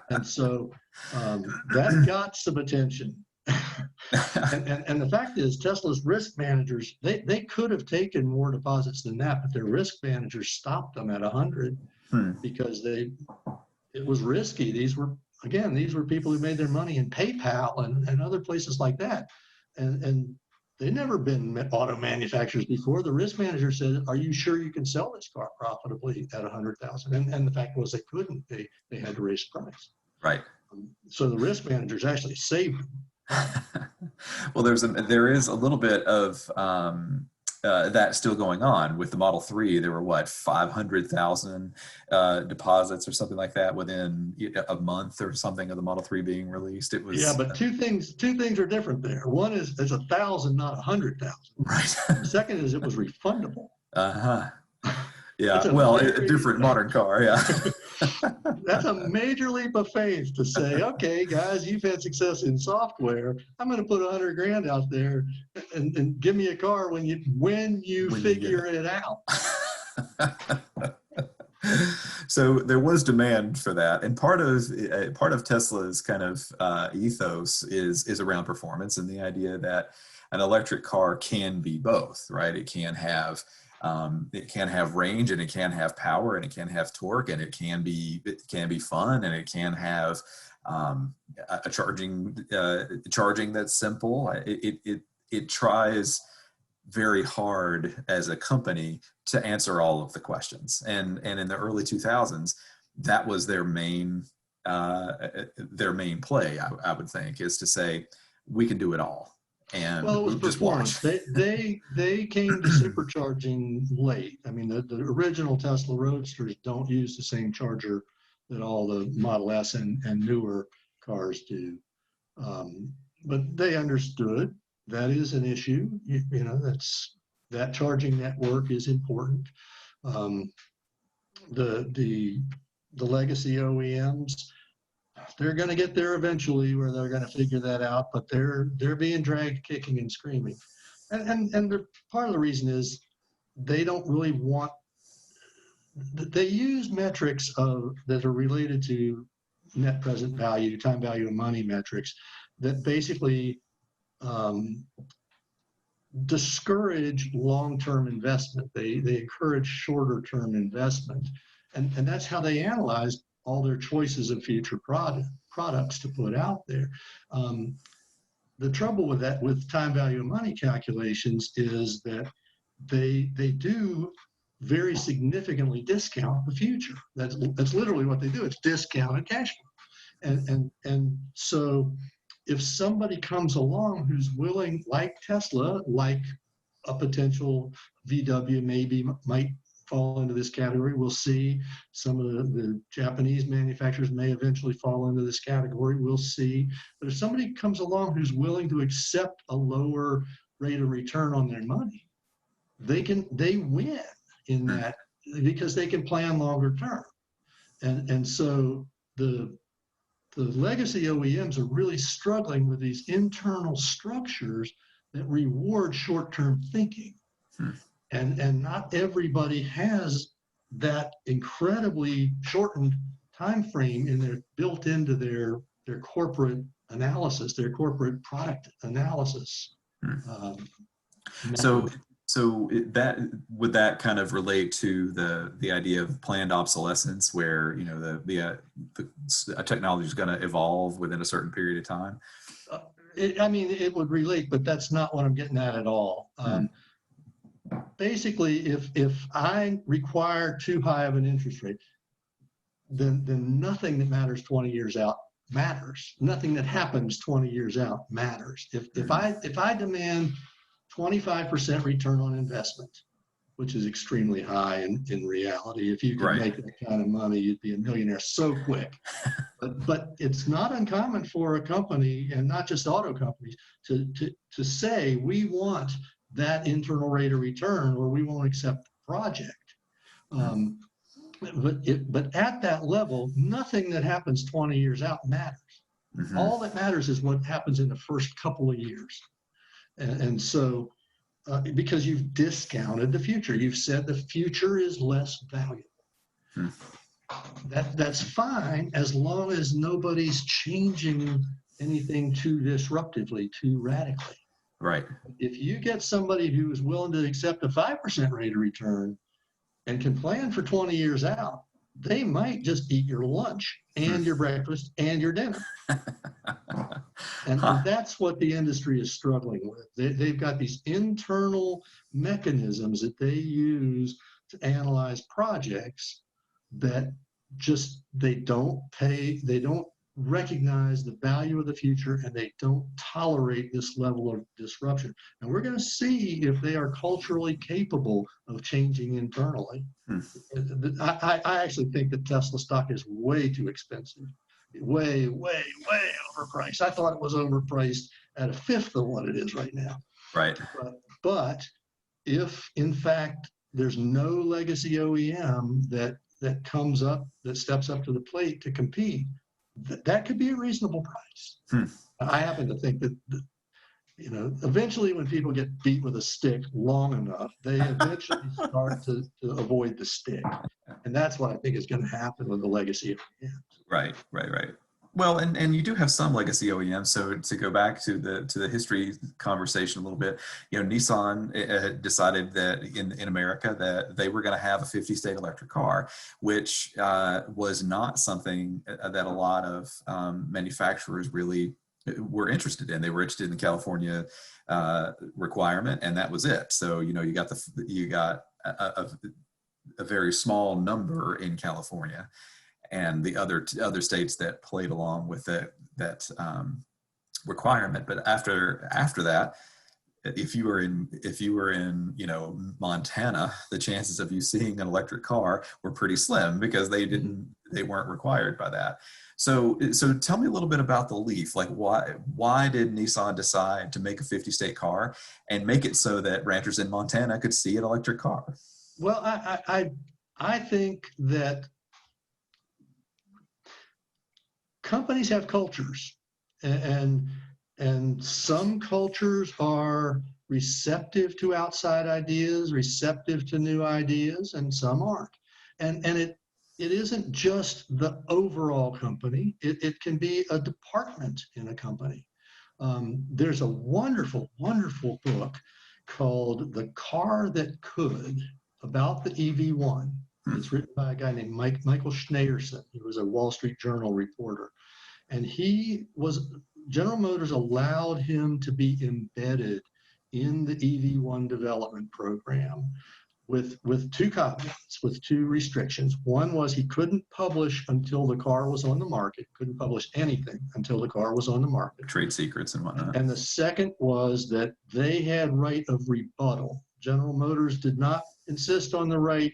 And so that got some attention. and the fact is, Tesla's risk managers, they could have taken more deposits than that, but their risk managers stopped them at 100 because it was risky. These were again, these were people who made their money in PayPal and other places like that. And they'd never been auto manufacturers before. The risk manager said, "Are you sure you can sell this car profitably at 100,000?" And the fact was they couldn't. They had to raise the price.
Right.
So the risk managers actually saved them.
Well, there is a little bit of that still going on with the Model 3. There were what, 500,000 deposits or something like that within a month or something of the Model 3 being released. It
Yeah,
was
but two things are different there. One is it's 1,000, not 100,000.
right.
The second is it was refundable.
Uh-huh.
That's
Yeah.
a
Well, a
very
different modern car. Yeah.
that's a major leap of faith to say, okay, guys, you've had success in software. I'm going to put 100 grand out there and give me a car when you
When you get
figure it out.
it. So there was demand for that, and part of Tesla's kind of ethos is around performance and the idea that an electric car can be both, right? It can have range, and it can have power, and it can have torque, and it can be fun, and it can have a charging that's simple. It tries very hard as a company to answer all of the questions, and in the early 2000s, that was their main play. I would think, is to say we can do it all,
Well, it was
and just watch.
performance. They came to supercharging late. I mean, the original Tesla Roadsters don't use the same charger that all the Model S and newer cars do. But they understood that is an issue. That charging network is important. Um, the legacy OEMs, they're going to get there eventually, where they're going to figure that out. But they're being dragged kicking and screaming, and part of the reason is they don't really want. They use metrics that are related to net present value, time value of money metrics, that basically um, discourage long-term investment. They encourage shorter-term investment, and that's how they analyze all their choices of future products to put out there. Um, the trouble with that, with time value of money calculations, is that they do very significantly discount the future. That's literally what they do. It's discounted cash flow, and so if somebody comes along who's willing, like Tesla, like a potential VW maybe might fall into this category. We'll see. Some of the Japanese manufacturers may eventually fall into this category. We'll see. But if somebody comes along who's willing to accept a lower rate of return on their money, they win in that, because they can plan longer term. And so the legacy OEMs are really struggling with these internal structures that reward short-term thinking. And not everybody has that incredibly shortened time frame built into their corporate analysis, their corporate product analysis.
So,
Method.
that would that kind of relate to the idea of planned obsolescence, where a technology is going to evolve within a certain period of time?
It would relate, but that's not what I'm getting at all. Basically, if I require too high of an interest rate, then nothing that matters 20 years out matters. Nothing that happens 20 years out matters. If I demand 25% return on investment, which is extremely high in reality, if you could
Right.
make that kind of money, you'd be a millionaire so quick. But it's not uncommon for a company, and not just auto companies, to say we want that internal rate of return, or we won't accept the project. But at that level, nothing that happens 20 years out matters. All that matters is what happens in the first couple of years. And so, because you've discounted the future, you've said the future is less valuable. That's fine, as long as nobody's changing anything too disruptively, too radically.
Right.
If you get somebody who is willing to accept a 5% rate of return and can plan for 20 years out, they might just eat your lunch and your breakfast and your dinner. And
Huh.
that's what the industry is struggling with. They've got these internal mechanisms that they use to analyze projects that just they don't recognize the value of the future, and they don't tolerate this level of disruption. And we're going to see if they are culturally capable of changing internally.
Hmm.
I actually think that Tesla stock is way too expensive, way, way, way overpriced. I thought it was overpriced at a fifth of what it is right now.
Right.
But if in fact there's no legacy OEM that comes up, that steps up to the plate to compete, that could be a reasonable price.
Hmm.
I happen to think that eventually when people get beat with a stick long enough, they eventually start to avoid the stick. And that's what I think is going to happen with the legacy OEMs.
Right, right, right. Well, and you do have some legacy OEMs. So to go back to the history conversation a little bit, Nissan decided that in America that they were going to have a 50-state electric car, which was not something that a lot of manufacturers really were interested in. They were interested in the California requirement, and that was it. So you got a very small number in California, and the other states that played along with that requirement. But after that, if you were in Montana, the chances of you seeing an electric car were pretty slim because they weren't required by that. So tell me a little bit about the Leaf. Like why did Nissan decide to make a 50-state car and make it so that ranchers in Montana could see an electric car?
Well, I think that companies have cultures, and some cultures are receptive to outside ideas, receptive to new ideas, and some aren't. And it isn't just the overall company. It can be a department in a company. There's a wonderful, wonderful book called "The Car That Could" about the EV1. It's written by a guy named Michael Schneerson. He was a Wall Street Journal reporter. And General Motors allowed him to be embedded in the EV1 development program with two caveats, with two restrictions. One was he couldn't publish until the car was on the market, couldn't publish anything until the car was on the market.
Trade secrets and whatnot.
And the second was that they had right of rebuttal. General Motors did not insist on the right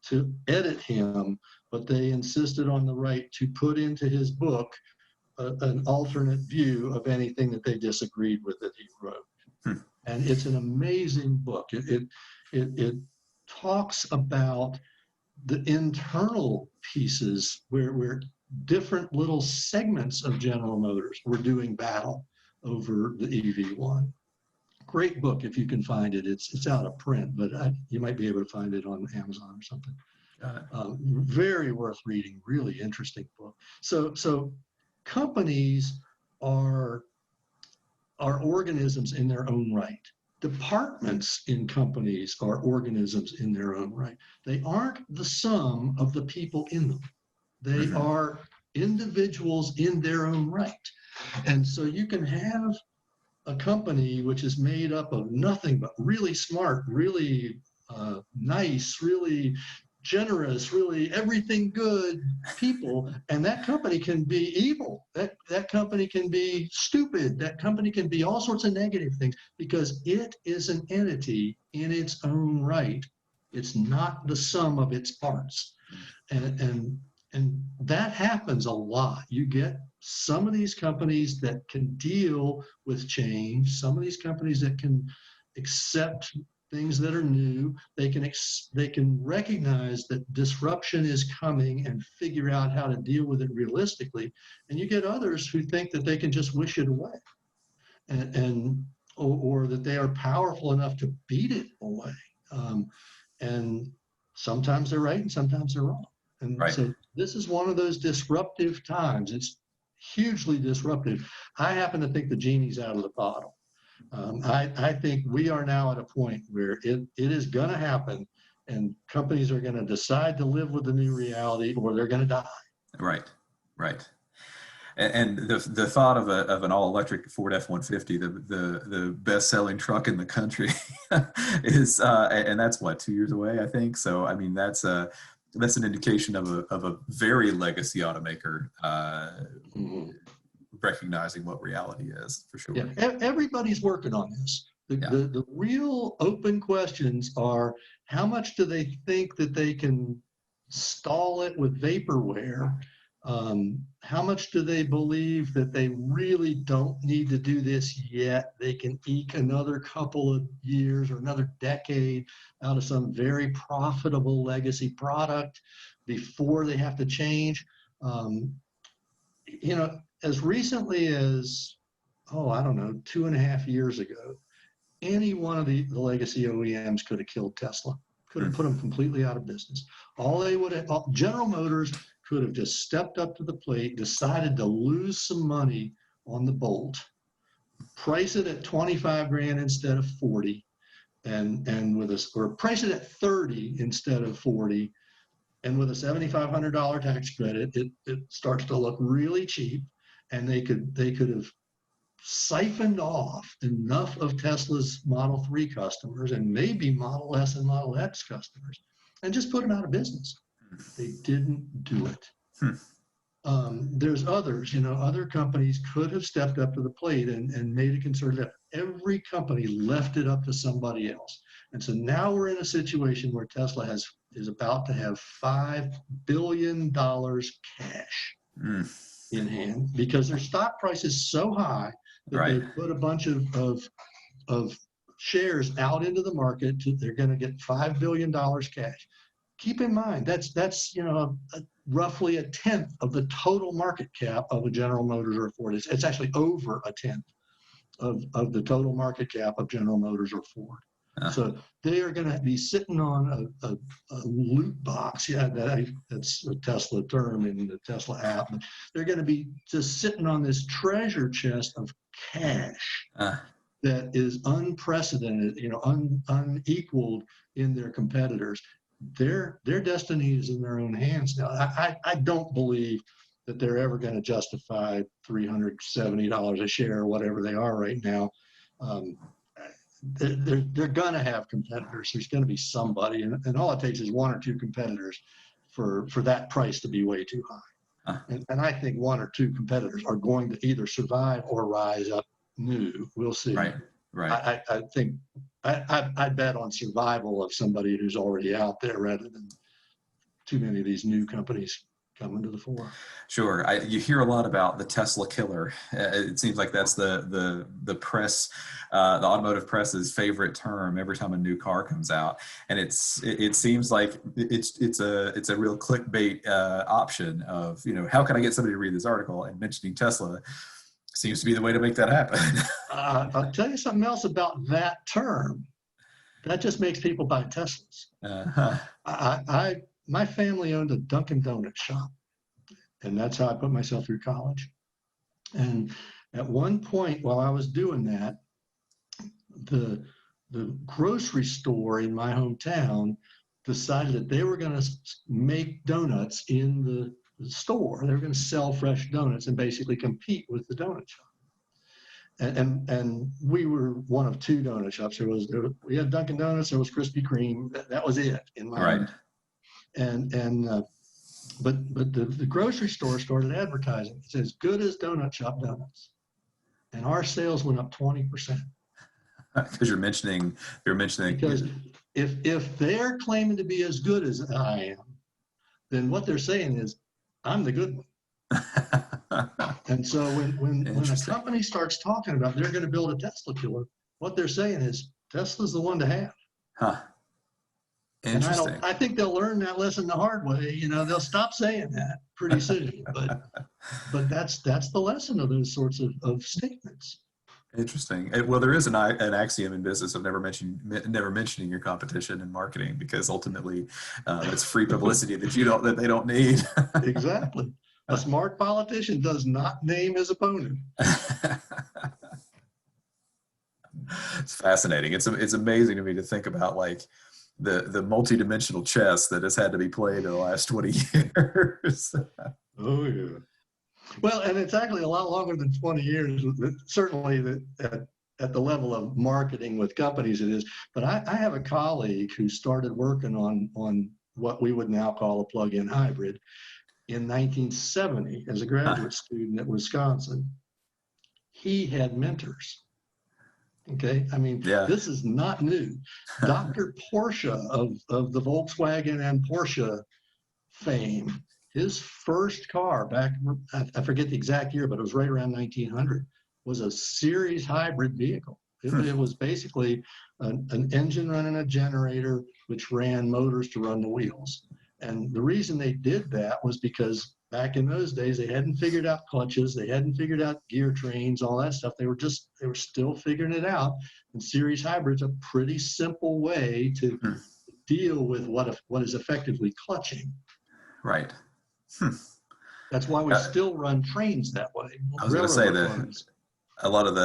to edit him, but they insisted on the right to put into his book an alternate view of anything that they disagreed with that he wrote. And it's an amazing book. It talks about the internal pieces where different little segments of General Motors were doing battle over the EV1. Great book if you can find it. It's out of print, but you might be able to find it on Amazon or something. Very worth reading. Really interesting book. So companies are organisms in their own right. Departments in companies are organisms in their own right. They aren't the sum of the people in them. They are individuals in their own right. And so you can have a company which is made up of nothing but really smart, really nice, really generous, really everything good people, and that company can be evil. That company can be stupid. That company can be all sorts of negative things because it is an entity in its own right. It's not the sum of its parts, and that happens a lot. You get some of these companies that can deal with change. Some of these companies that can accept things that are new. They can recognize that disruption is coming and figure out how to deal with it realistically. And you get others who think that they can just wish it away, or that they are powerful enough to beat it away. And sometimes they're right and sometimes they're wrong. And so this is one of those disruptive times. It's hugely disruptive. I happen to think the genie's out of the bottle. I think we are now at a point where it is going to happen, and companies are going to decide to live with the new reality, or they're going to die.
Right, right. And the thought of an all electric Ford F-150, the best selling truck in the country, is and that's what, 2 years away, I think. So I mean that's an indication of a very legacy automaker
Mhm.
recognizing what reality is, for
Yeah,
sure.
everybody's working on this.
Yeah.
The real open questions are, how much do they think that they can stall it with vaporware? How much do they believe that they really don't need to do this yet? They can eke another couple of years or another decade out of some very profitable legacy product before they have to change. Um, as recently as, oh, I don't know, 2.5 years ago, any one of the legacy OEMs could have killed Tesla, could have put them completely out of business. All they would have, General Motors could have just stepped up to the plate, decided to lose some money on the Bolt, price it at 25 grand instead of 40, and with us, or price it at 30 instead of 40, and with a $7,500 tax credit, it starts to look really cheap, and they could have siphoned off enough of Tesla's Model 3 customers and maybe Model S and Model X customers and just put them out of business. They didn't do it.
Hmm.
There's others, other companies could have stepped up to the plate and made a concerted effort. Every company left it up to somebody else. And so now we're in a situation where Tesla is about to have $5 billion cash in hand because their stock price is so high that
Right.
they put a bunch of shares out into the market. They're going to get $5 billion cash. Keep in mind that's roughly a tenth of the total market cap of a General Motors or Ford. It's actually over a tenth of the total market cap of General Motors or Ford. So they are going to be sitting on a loot box. Yeah, that's a Tesla term in the Tesla app. But they're going to be just sitting on this treasure chest of cash that is unprecedented, unequaled in their competitors. Their destiny is in their own hands now. I don't believe that they're ever going to justify $370 a share or whatever they are right now. They're going to have competitors. There's going to be somebody, and all it takes is one or two competitors for that price to be way too high. And I think one or two competitors are going to either survive or rise up new. We'll see.
Right. Right.
I think I bet on survival of somebody who's already out there rather than too many of these new companies coming to the fore.
Sure. You hear a lot about the Tesla killer. It seems like that's the press, the automotive press's favorite term every time a new car comes out, and it seems like it's a real clickbait option of, how can I get somebody to read this article, and mentioning Tesla seems to be the way to make that happen.
I'll tell you something else about that term. That just makes people buy Teslas. My family owned a Dunkin' Donuts shop, and that's how I put myself through college. And at one point while I was doing that, the grocery store in my hometown decided that they were going to make donuts in the store. They were going to sell fresh donuts and basically compete with the donut shop. And we were one of two donut shops. We had Dunkin' Donuts. There was Krispy Kreme. That was it in my
Right.
But the grocery store started advertising. It's as good as donut shop donuts, and our sales went up 20%.
Because you're mentioning.
Because if they're claiming to be as good as I am, then what they're saying is, I'm the good one. And so when a company starts talking about they're going to build a Tesla killer, what they're saying is Tesla's the one to have.
Huh. Interesting.
And I think they'll learn that lesson the hard way. They'll stop saying that pretty soon. But that's the lesson of those sorts of statements.
Interesting. Well, there is an axiom in business of never mentioning your competition in marketing, because ultimately that's free publicity that they don't need.
Exactly. A smart politician does not name his opponent.
It's fascinating. It's amazing to me to think about, like, the multi-dimensional chess that has had to be played in the last 20 years.
Oh yeah. Well, and it's actually a lot longer than 20 years. Certainly, at the level of marketing with companies, it is. But I have a colleague who started working on what we would now call a plug-in hybrid in 1970 as a graduate student at Wisconsin. He had mentors. Okay, I mean,
Yeah.
this is not new. Dr. Porsche of the Volkswagen and Porsche fame, his first car back, I forget the exact year, but it was right around 1900, was a series hybrid vehicle. It was basically an engine running a generator, which ran motors to run the wheels. And the reason they did that was because back in those days, they hadn't figured out clutches, they hadn't figured out gear trains, all that stuff. They were still figuring it out. And series hybrid's a pretty simple way to deal with what is effectively clutching.
Right.
That's why we still run trains that way.
I was going to say
Railroad
that
runs.
a lot of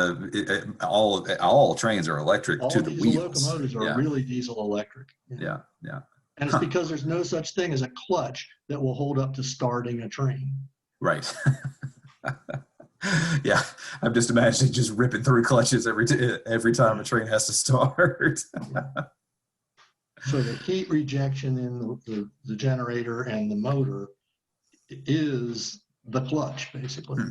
all trains are electric to
All
the
diesel
wheels.
locomotives are
Yeah.
really diesel electric.
Yeah. Yeah.
And it's because there's no such thing as a clutch that will hold up to starting a train.
Right. Yeah, I'm just imagining just ripping through clutches every time a train has to start.
So the heat rejection in the generator and the motor is the clutch, basically.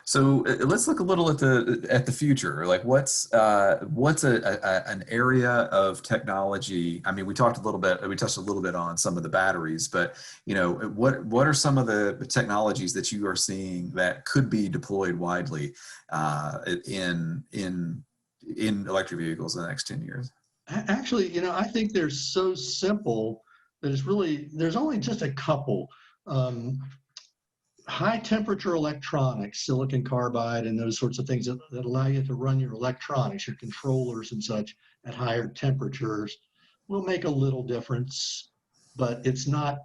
So let's look a little at the future. Like, what's an area of technology? I mean, we touched a little bit on some of the batteries, but what are some of the technologies that you are seeing that could be deployed widely in electric vehicles in the next 10 years?
Actually, I think they're so simple that there's only just a couple. High temperature electronics, silicon carbide, and those sorts of things that allow you to run your electronics, your controllers and such at higher temperatures will make a little difference, but it's not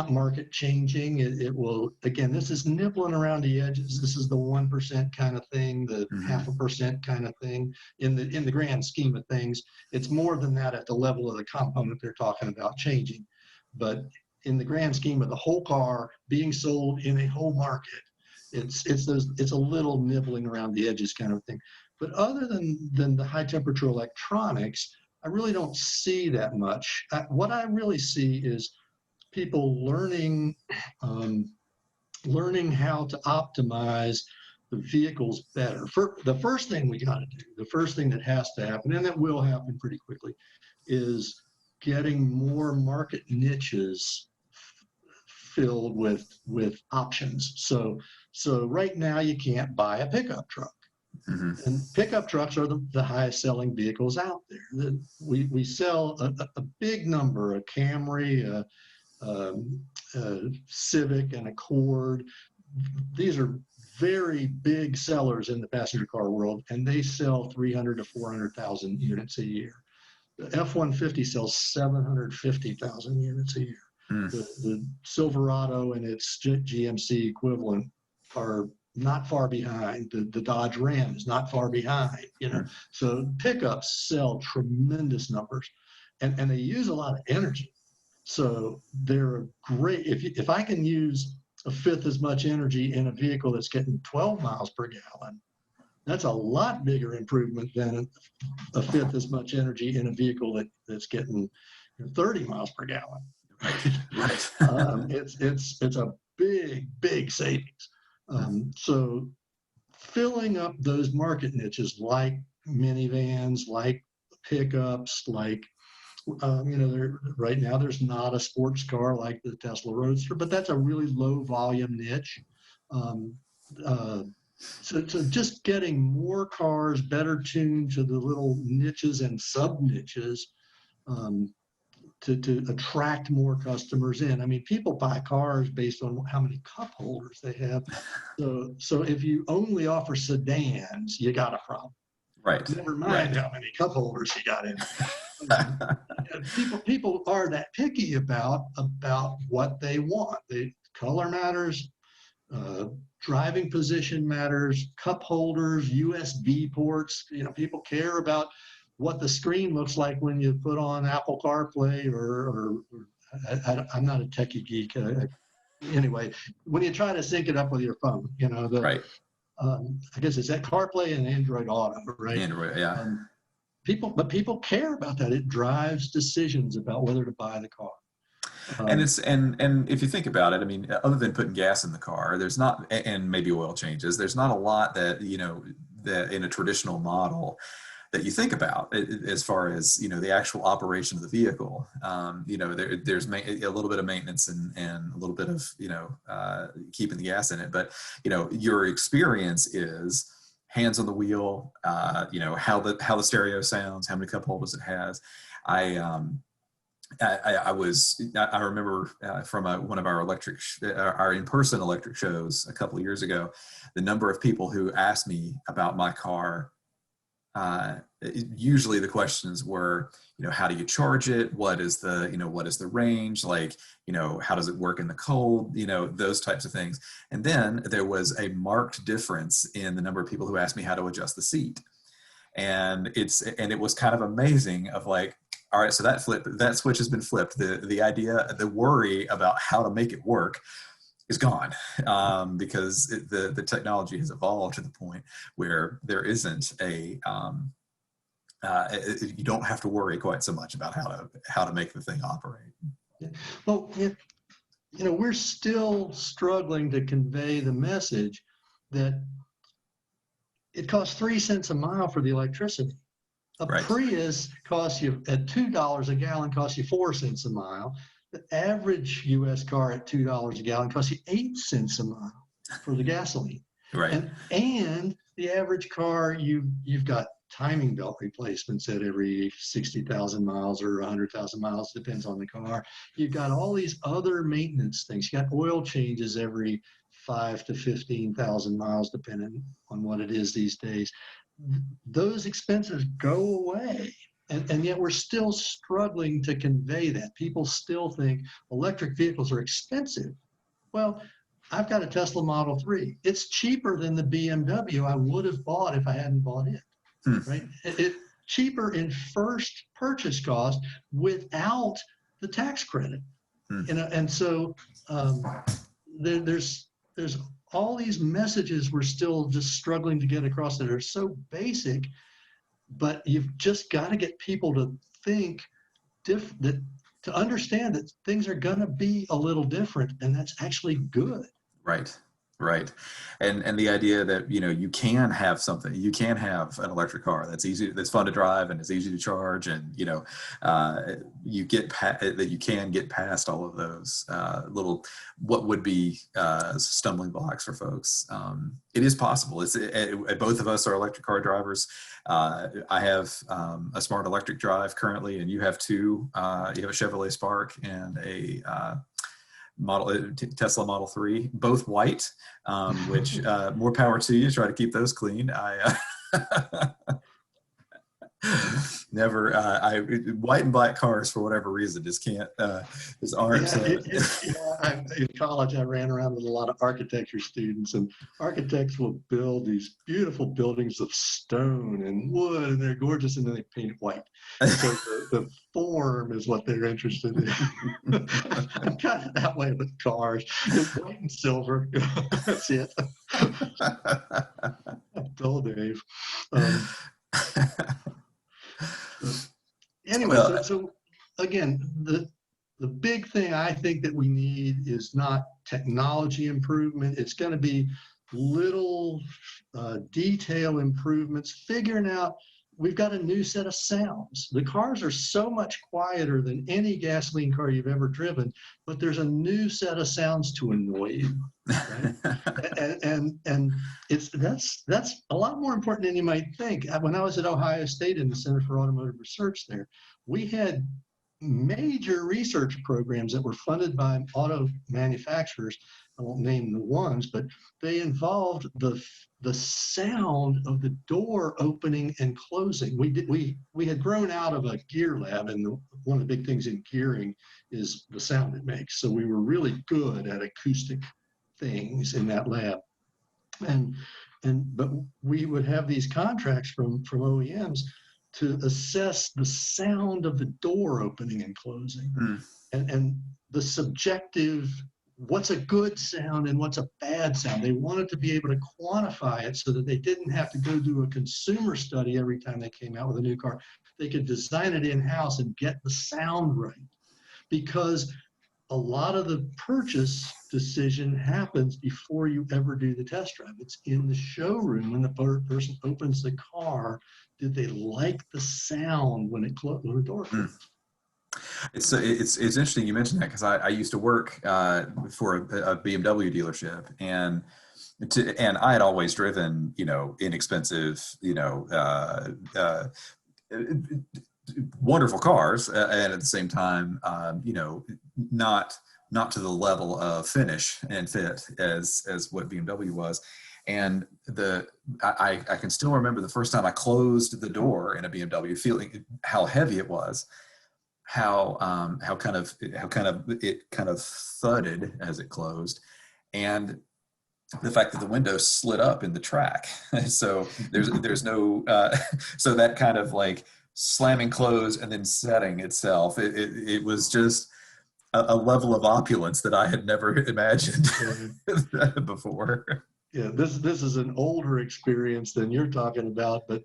market changing. It will, again, this is nibbling around the edges. This is the 1% kind of thing, the 0.5% kind of thing in the grand scheme of things. It's more than that at the level of the component they're talking about changing. But in the grand scheme of the whole car being sold in a whole market, it's a little nibbling around the edges kind of thing. But other than the high temperature electronics, I really don't see that much. What I really see is people learning how to optimize the vehicles better. The first thing we got to do, the first thing that has to happen, and that will happen pretty quickly, is getting more market niches filled with options. So right now you can't buy a pickup truck. And pickup trucks are the highest selling vehicles out there. We sell a big number, a Camry, a Civic, and Accord. These are very big sellers in the passenger car world, and they sell 300 to 400,000 units a year. The F-150 sells 750,000 units a year. The Silverado and its GMC equivalent are not far behind. The Dodge Ram is not far behind. So pickups sell tremendous numbers, and they use a lot of energy. So they're great. If I can use a fifth as much energy in a vehicle that's getting 12 miles per gallon, that's a lot bigger improvement than a fifth as much energy in a vehicle that's getting 30 miles per gallon.
Right.
It's a big savings. So filling up those market niches like minivans, like pickups, like right now there's not a sports car like the Tesla Roadster, but that's a really low volume niche. So just getting more cars better tuned to the little niches and sub niches to attract more customers in. I mean, people buy cars based on how many cup holders they have. So if you only offer sedans, you got a problem.
Right.
Never mind how many cup holders you got in. People are that picky about what they want. Color matters, driving position matters, cup holders, USB ports. People care about what the screen looks like when you put on Apple CarPlay or I'm not a techie geek. Anyway, when you try to sync it up with your phone,
Right.
I guess it's that CarPlay and Android Auto, right?
Android, yeah.
People care about that. It drives decisions about whether to buy the car.
And
Um,
it's and if you think about it, I mean, other than putting gas in the car, there's not, and maybe oil changes, there's not a lot that, that in a traditional model that you think about as far as, the actual operation of the vehicle. There's a little bit of maintenance and a little bit of, keeping the gas in it. But, your experience is hands on the wheel, how the stereo sounds, how many cup holders it has. I, um, I remember from one of our our in-person electric shows a couple of years ago, the number of people who asked me about my car. Usually the questions were, how do you charge it? What is the range? Like, how does it work in the cold? Those types of things. And then there was a marked difference in the number of people who asked me how to adjust the seat. And it was kind of amazing of like, all right, so that switch has been flipped. The worry about how to make it work is gone, because the technology has evolved to the point where there isn't you don't have to worry quite so much about how to make the thing operate.
well, we're still struggling to convey the message that it costs 3 cents a mile for the electricity. A
Right.
Prius costs you at $2 a gallon, costs you 4 cents a mile. The average U.S. car at $2 a gallon costs you 8 cents a mile for the gasoline.
Right.
And the average car, you've got timing belt replacements at every 60,000 miles or 100,000 miles, depends on the car. You've got all these other maintenance things. You got oil changes every 5 to 15,000 miles, depending on what it is these days. Those expenses go away. And yet we're still struggling to convey that. People still think electric vehicles are expensive. Well, I've got a Tesla Model 3. It's cheaper than the BMW I would have bought if I hadn't bought it, right? It cheaper in first purchase cost without the tax credit. And so there's all these messages we're still just struggling to get across that are so basic, but you've just got to get people to think that to understand that things are going to be a little different, and that's actually good.
Right. Right. And the idea that, you can have an electric car that's fun to drive and is easy to charge, and, that you can get past all of those little, what would be stumbling blocks for folks. It is possible. Both of us are electric car drivers. I have a smart electric drive currently, and you have two. You have a Chevrolet Spark and a Tesla Model 3, both white, which more power to you. Try to keep those clean. Never, white and black cars for whatever reason just can't, just aren't.
In college, I ran around with a lot of architecture students, and architects will build these beautiful buildings of stone and wood, and they're gorgeous, and then they paint it white. So the form is what they're interested in. I'm kind of that way with cars. It's white and silver. That's it. Dull, Dave. Anyway, so again, the big thing I think that we need is not technology improvement. It's going to be little detail improvements, figuring out we've got a new set of sounds. The cars are so much quieter than any gasoline car you've ever driven, but there's a new set of sounds to annoy you. Right? and that's a lot more important than you might think. When I was at Ohio State in the Center for Automotive Research there, we had major research programs that were funded by auto manufacturers. I won't name the ones, but they involved the sound of the door opening and closing. We had grown out of a gear lab, and one of the big things in gearing is the sound it makes. So we were really good at acoustic things in that lab. But we would have these contracts from OEMs to assess the sound of the door opening and closing,
Mm.
and the subjective, what's a good sound and what's a bad sound. They wanted to be able to quantify it so that they didn't have to go do a consumer study every time they came out with a new car. They could design it in-house and get the sound right, because a lot of the purchase decision happens before you ever do the test drive. It's in the showroom when the person opens the car. Did they like the sound when when the door
Mm.
closed?
It's interesting you mentioned that, because I used to work for a BMW dealership, and I had always driven, inexpensive, wonderful cars, and at the same time, not not to the level of finish and fit as what BMW was. And I can still remember the first time I closed the door in a BMW, feeling how heavy it was, how kind of it kind of thudded as it closed, and the fact that the window slid up in the track. So there's no so that kind of like slamming close and then setting itself. It was just a level of opulence that I had never imagined before.
Yeah, this is an older experience than you're talking about, but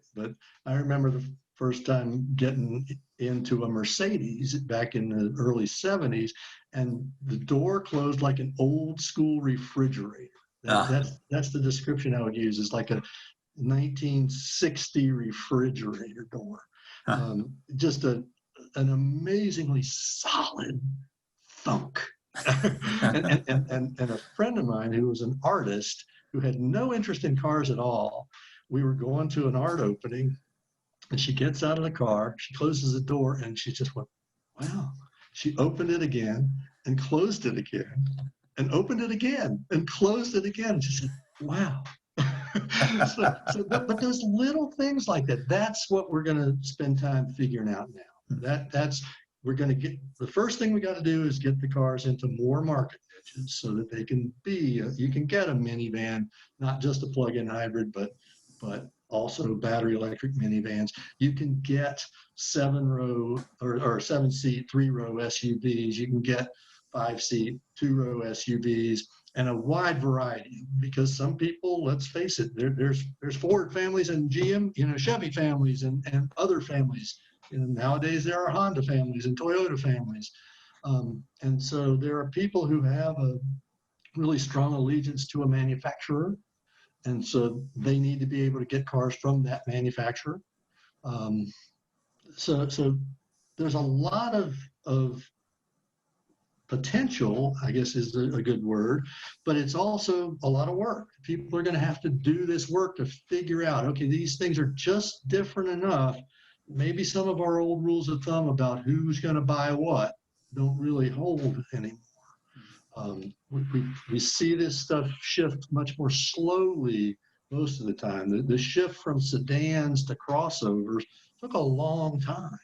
I remember the first time getting into a Mercedes back in the early 70s, and the door closed like an old school refrigerator.
Uh,
That's the description I would use, is like a 1960 refrigerator door.
huh.
Just an amazingly solid thunk. And a friend of mine who was an artist who had no interest in cars at all, we were going to an art opening, and she gets out of the car, she closes the door, and she just went, wow. She opened it again and closed it again and opened it again and closed it again. She said, wow. But those little things like that, that's what we're going to spend time figuring out now. That's we're going to get, the first thing we got to do is get the cars into more market niches so that they can be, you can get a minivan, not just a plug-in hybrid, but also battery electric minivans. You can get 7-row or 7-seat, 3-row SUVs. You can get 5-seat, 2-row SUVs, and a wide variety, because some people, let's face it, there's Ford families and GM, Chevy families and other families. Nowadays there are Honda families and Toyota families. And so there are people who have a really strong allegiance to a manufacturer, and so they need to be able to get cars from that manufacturer. Um, so there's a lot of potential, I guess is a good word, but it's also a lot of work. People are going to have to do this work to figure out, okay, these things are just different enough. Maybe some of our old rules of thumb about who's going to buy what don't really hold anymore. We see this stuff shift much more slowly most of the time. The shift from sedans to crossovers took a long time.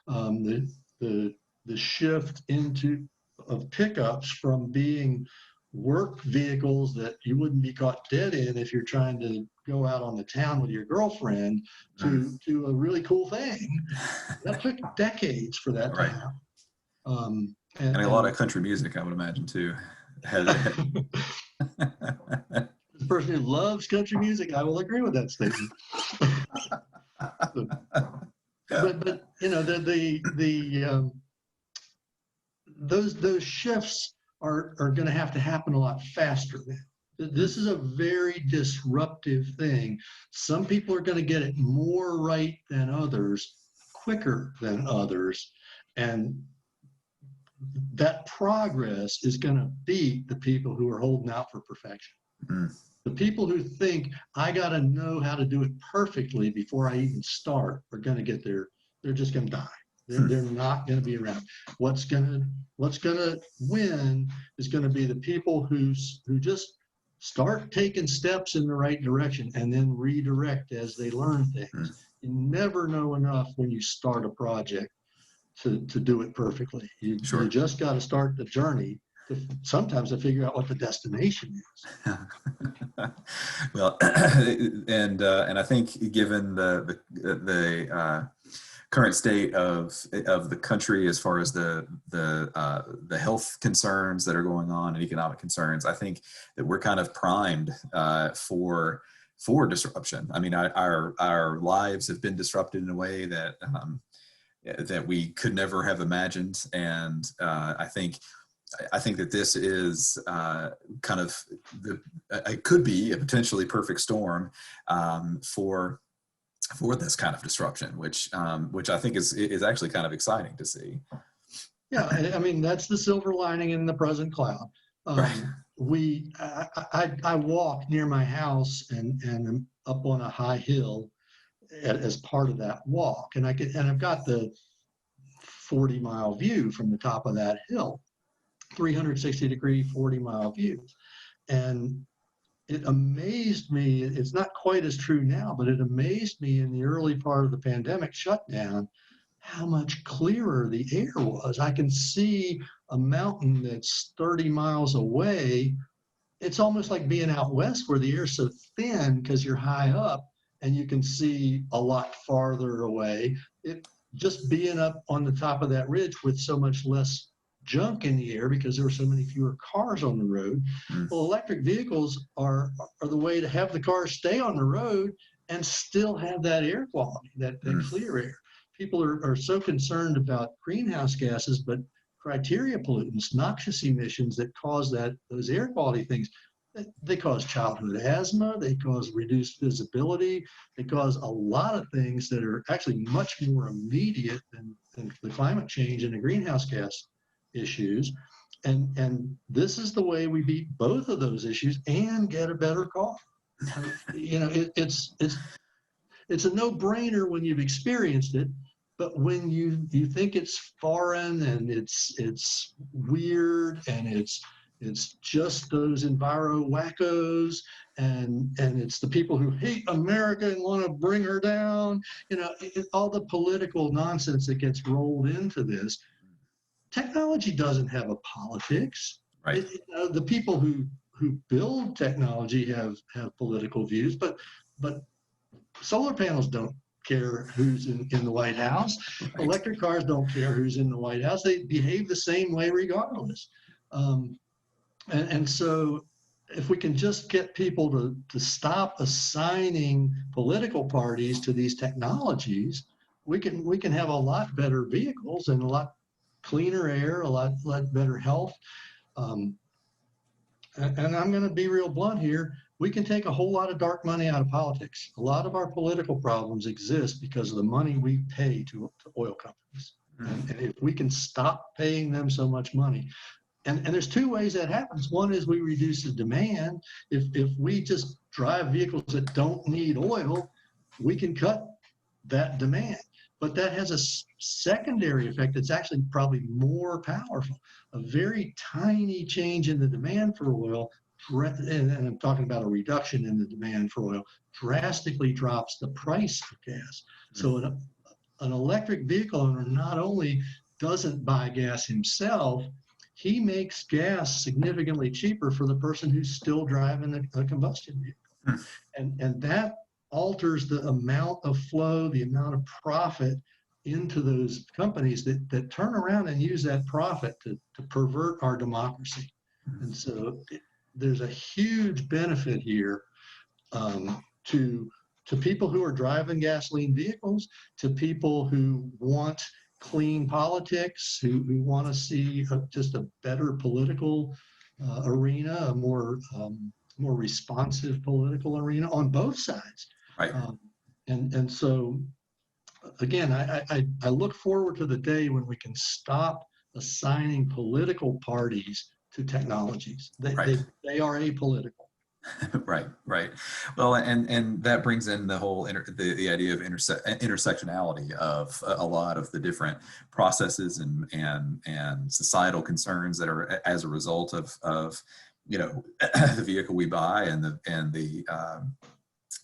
Um, the, the, the shift into of pickups from being work vehicles that you wouldn't be caught dead in if you're trying to go out on the town with your girlfriend to a really cool thing. That took decades for that to
Right.
happen. Um,
And a lot
and
of country music, I would imagine, too.
the person who loves country music, I will agree with that statement.
Yeah.
But those shifts are going to have to happen a lot faster now. This is a very disruptive thing. Some people are going to get it more right than others, quicker than others, and that progress is going to beat the people who are holding out for perfection.
Mm.
The people who think I got to know how to do it perfectly before I even start are going to get there. They're just going to die. They're not going to be around. What's going to win is going to be the people who just start taking steps in the right direction and then redirect as they learn things. You never know enough when you start a project to do it perfectly. You
Sure.
just got to start the journey sometimes to figure out what the destination is.
Well, and I think given the current state of the country as far as the health concerns that are going on and economic concerns, I think that we're kind of primed for disruption. I mean, our lives have been disrupted in a way that that we could never have imagined, and I think that this is kind of it could be a potentially perfect storm for this kind of disruption, which I think is actually kind of exciting to see.
Yeah, I mean, that's the silver lining in the present cloud.
Right.
I walk near my house and I'm up on a high hill as part of that walk, and I've got the 40-mile view from the top of that hill, 360-degree 40-mile view, and it amazed me. It's not quite as true now, but it amazed me in the early part of the pandemic shutdown how much clearer the air was. I can see a mountain that's 30 miles away. It's almost like being out west where the air's so thin because you're high up and you can see a lot farther away. Just being up on the top of that ridge with so much less junk in the air because there were so many fewer cars on the road.
Mm.
Well, electric vehicles are the way to have the cars stay on the road and still have that air quality, that clear air. People are so concerned about greenhouse gases, but criteria pollutants, noxious emissions that cause those air quality things, they cause childhood asthma, they cause reduced visibility, they cause a lot of things that are actually much more immediate than the climate change and the greenhouse gas issues. And this is the way we beat both of those issues and get a better car. You know, it's a no-brainer when you've experienced it, but when you think it's foreign and it's weird and it's just those enviro wackos and it's the people who hate America and want to bring her down, you know, all the political nonsense that gets rolled into this. Technology doesn't have a politics.
Right.
The people who build technology have political views, but solar panels don't care who's in the White House.
Right.
Electric cars don't care who's in the White House. They behave the same way regardless. And so if we can just get people to stop assigning political parties to these technologies, we can have a lot better vehicles and a lot cleaner air, a lot better health. And I'm going to be real blunt here. We can take a whole lot of dark money out of politics. A lot of our political problems exist because of the money we pay to oil companies. And if we can stop paying them so much money, and there's two ways that happens. One is we reduce the demand. If we just drive vehicles that don't need oil, we can cut that demand. But that has a secondary effect that's actually probably more powerful. A very tiny change in the demand for oil, and I'm talking about a reduction in the demand for oil, drastically drops the price of gas. So an electric vehicle owner not only doesn't buy gas himself, he makes gas significantly cheaper for the person who's still driving a combustion vehicle. And that alters the amount of flow, the amount of profit into those companies that turn around and use that profit to pervert our democracy. And so there's a huge benefit here to people who are driving gasoline vehicles, to people who want clean politics, who want to see just a better political arena, a more responsive political arena on both sides.
Right.
And so, again, I look forward to the day when we can stop assigning political parties to technologies. They are apolitical.
Right, right. Well, and that brings in the whole the idea of intersectionality of a lot of the different processes and societal concerns that are as a result of you know the vehicle we buy and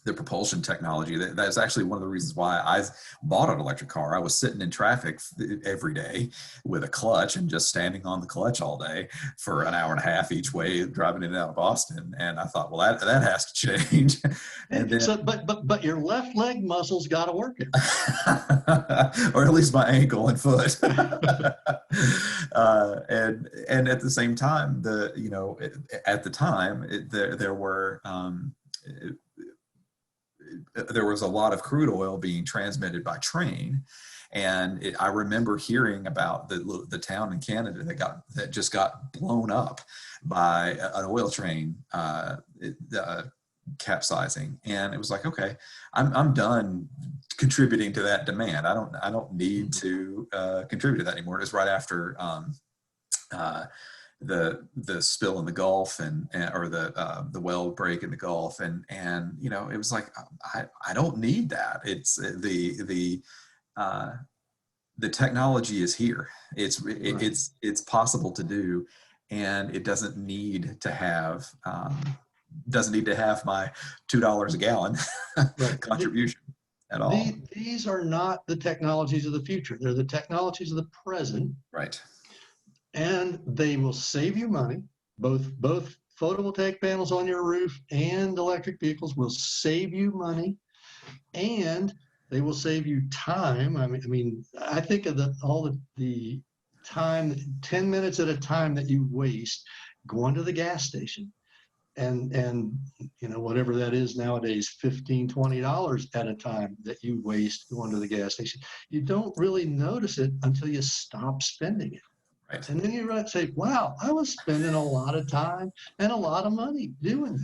the propulsion technology. That's actually one of the reasons why I bought an electric car. I was sitting in traffic every day with a clutch and just standing on the clutch all day for an hour and a half each way, driving in and out of Boston. And I thought, well, that has to change. And then,
So, but your left leg muscles got to work it.
or at least my ankle and foot. And at the same time, at the time there was a lot of crude oil being transmitted by train, and I remember hearing about the town in Canada that just got blown up by an oil train capsizing, and it was like, okay, I'm done contributing to that demand. I don't need to contribute to that anymore. It was right after the spill in the Gulf or the well break in the Gulf, and it was like, I don't need that. It's the technology is here. It's possible to do, and it doesn't need to have my $2 a gallon contribution at all.
These are not the technologies of the future. They're the technologies of the present.
Right.
And they will save you money. Both photovoltaic panels on your roof and electric vehicles will save you money, and they will save you time. I think of all the time, 10 minutes at a time that you waste going to the gas station, and whatever that is nowadays, $15-$20 at a time that you waste going to the gas station. You don't really notice it until you stop spending it.
Right.
And then you might say, wow, I was spending a lot of time and a lot of money doing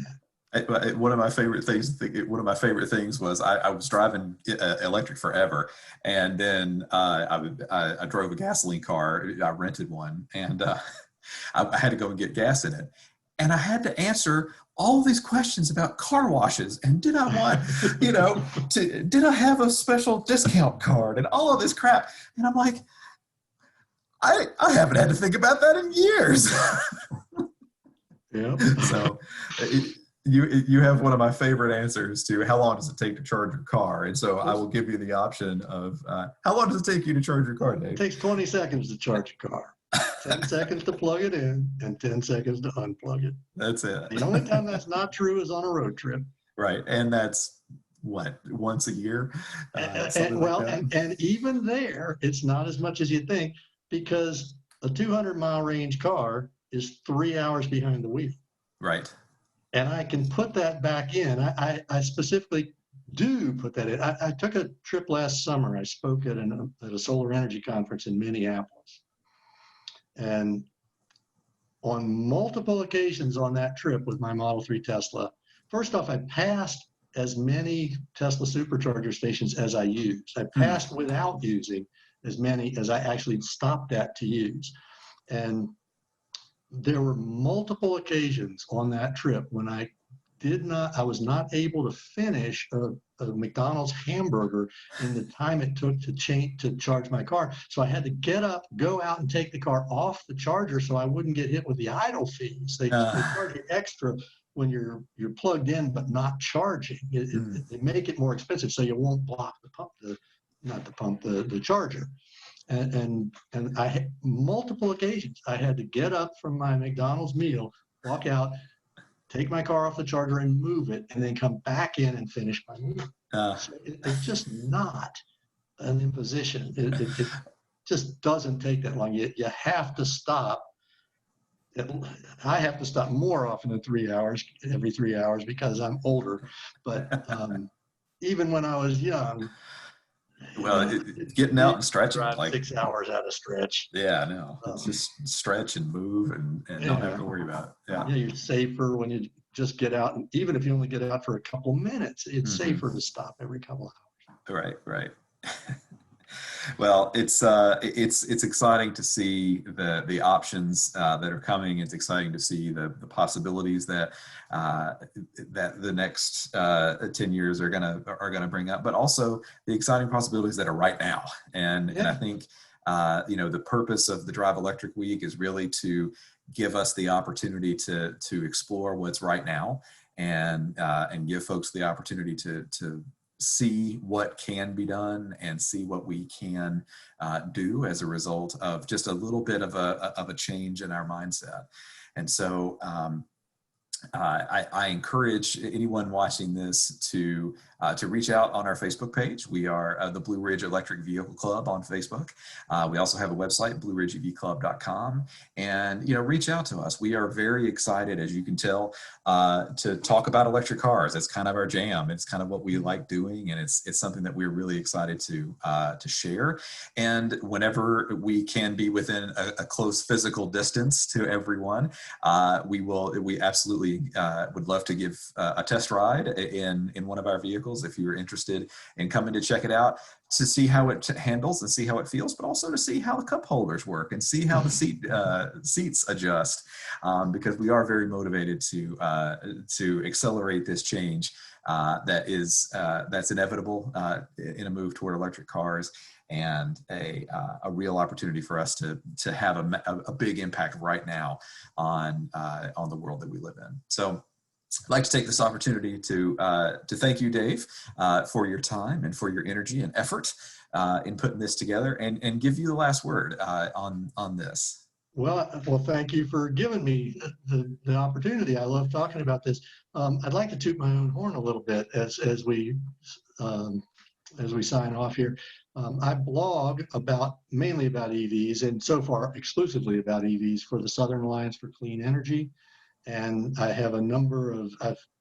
that.
One of my favorite things was I was driving electric forever, and then I drove a gasoline car. I rented one, and I had to go and get gas in it, and I had to answer all these questions about car washes, and did I want, did I have a special discount card, and all of this crap, and I'm like, I haven't had to think about that in years.
Yeah.
So you have one of my favorite answers to how long does it take to charge your car? And so I will give you the option of how long does it take you to charge your car, Dave?
It takes 20 seconds to charge your car, 10 seconds to plug it in, and 10 seconds to unplug it.
That's it.
The only time that's not true is on a road trip.
Right. And that's what, once a year?
And even there, it's not as much as you think, because a 200-mile range car is 3 hours behind the wheel.
Right.
And I can put that back in. I specifically do put that in. I took a trip last summer. I spoke at a solar energy conference in Minneapolis. And on multiple occasions on that trip with my Model 3 Tesla, first off, I passed as many Tesla supercharger stations as I used. I passed without using as many as I actually stopped at to use. And there were multiple occasions on that trip when I was not able to finish a McDonald's hamburger in the time it took to charge my car. So I had to get up, go out and take the car off the charger so I wouldn't get hit with the idle fees. They charge you extra when you're plugged in but not charging. They make it more expensive so you won't block the charger. And I had multiple occasions I had to get up from my McDonald's meal, walk out, take my car off the charger and move it, and then come back in and finish my meal. So it's just not an imposition. It just doesn't take that long. You have to stop. I have to stop more often than every 3 hours, because I'm older. But even when I was young,
well, getting out and stretching,
like 6 hours at a stretch.
Yeah, no, it's just stretch and move and don't have to worry about it. Yeah,
you're safer when you just get out, and even if you only get out for a couple minutes, it's safer to stop every couple of
hours. Right. Well, it's exciting to see the options that are coming. It's exciting to see the possibilities that the next 10 years are gonna bring up, but also the exciting possibilities that are right now. And I think the purpose of the Drive Electric Week is really to give us the opportunity to explore what's right now and give folks the opportunity to see what can be done and see what we can do as a result of just a little bit of a change in our mindset. And so I encourage anyone watching this to reach out on our Facebook page. We are the Blue Ridge Electric Vehicle Club on Facebook. We also have a website, blueridgeevclub.com, and reach out to us. We are very excited, as you can tell, to talk about electric cars. It's kind of our jam. It's kind of what we like doing, and it's something that we're really excited to share. And whenever we can be within a close physical distance to everyone, we absolutely would love to give a test ride in one of our vehicles if you're interested in coming to check it out, to see how it handles and see how it feels, but also to see how the cup holders work and see how the seats adjust, because we are very motivated to accelerate this change that's inevitable in a move toward electric cars, and a real opportunity for us to have a big impact right now on the world that we live in. So I'd like to take this opportunity to thank you, Dave, for your time and for your energy and effort in putting this together, and give you the last word on this.
Well, thank you for giving me the opportunity. I love talking about this. I'd like to toot my own horn a little bit as we sign off here. I blog mainly about EVs, and so far exclusively about EVs, for the Southern Alliance for Clean Energy. And I have a number of,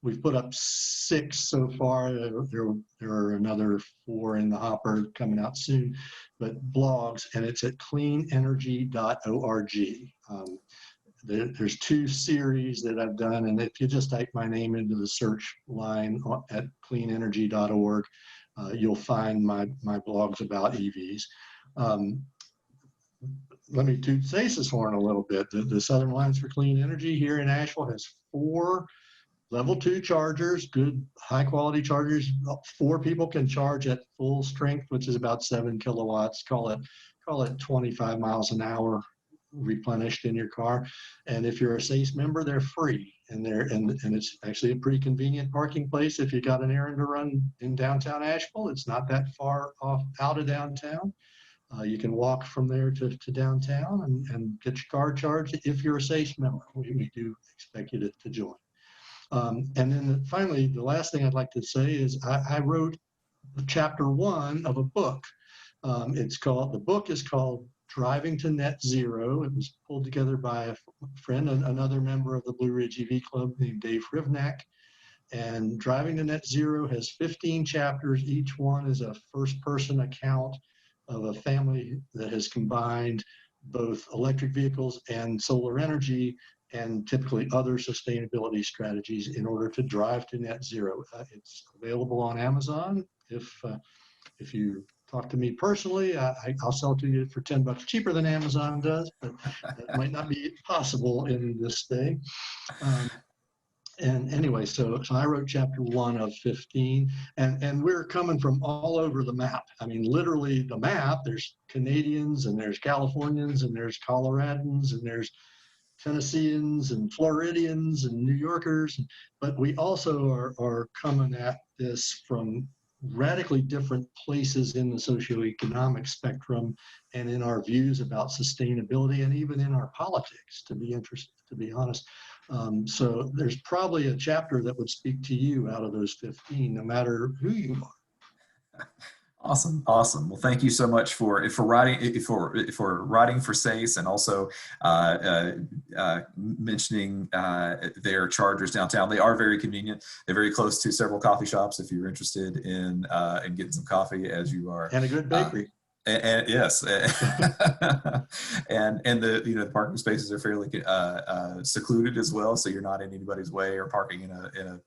we've put up 6 so far. There are another 4 in the hopper coming out soon, but blogs, and it's at cleanenergy.org. There's 2 series that I've done, and if you just type my name into the search line at cleanenergy.org, you'll find my blogs about EVs. Let me toot Sace's horn a little bit. The Southern Alliance for Clean Energy here in Asheville has 4 level 2 chargers, good high quality chargers. 4 people can charge at full strength, which is about 7 kilowatts. Call it 25 miles an hour replenished in your car. And if you're a SACE member, they're free, and it's actually a pretty convenient parking place if you got an errand to run in downtown Asheville. It's not that far off out of downtown. You can walk from there to downtown and get your car charged if you're a SACE member. We do expect you to join. And then finally, the last thing I'd like to say is I wrote chapter 1 of a book. The book is called Driving to Net Zero. It was pulled together by a friend, another member of the Blue Ridge EV Club named Dave Rivnak. And Driving to Net Zero has 15 chapters. Each one is a first-person account of a family that has combined both electric vehicles and solar energy, and typically other sustainability strategies in order to drive to net zero. It's available on Amazon. If you talk to me personally, I'll sell it to you for $10 cheaper than Amazon does, but that might not be possible in this day. And anyway, so I wrote chapter 1 of 15, and we're coming from all over the map. I mean, literally the map. There's Canadians, and there's Californians, and there's Coloradans, and there's Tennesseans and Floridians and New Yorkers, but we also are coming at this from radically different places in the socioeconomic spectrum, and in our views about sustainability, and even in our politics, to be honest. So there's probably a chapter that would speak to you out of those 15, no matter who you are.
Awesome. Well, thank you so much for writing for SACE, and also mentioning their chargers downtown. They are very convenient. They're very close to several coffee shops if you're interested in getting some coffee, as you are.
And a good bakery.
And yes, and the parking spaces are fairly secluded as well, so you're not in anybody's way or parking in a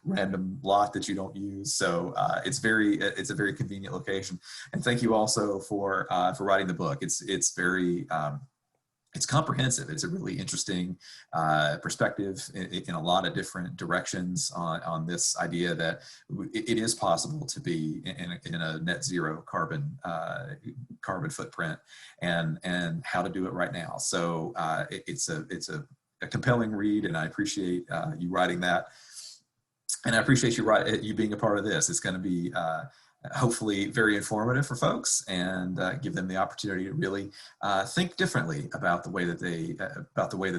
random lot that you don't use. So it's a very convenient location. And thank you also for writing the book. It's very it's comprehensive. It's a really interesting perspective in a lot of different directions on this idea that it is possible to be in a net zero carbon footprint, and how to do it right now. So it's a a compelling read, and I appreciate you writing that. And I appreciate you being a part of this. It's going to be hopefully very informative for folks, and give them the opportunity to really think differently about the way that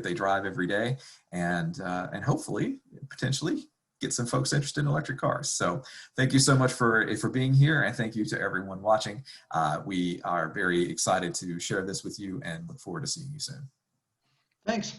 they drive every day, and hopefully potentially get some folks interested in electric cars. So thank you so much for being here, and thank you to everyone watching. We are very excited to share this with you and look forward to seeing you soon.
Thanks.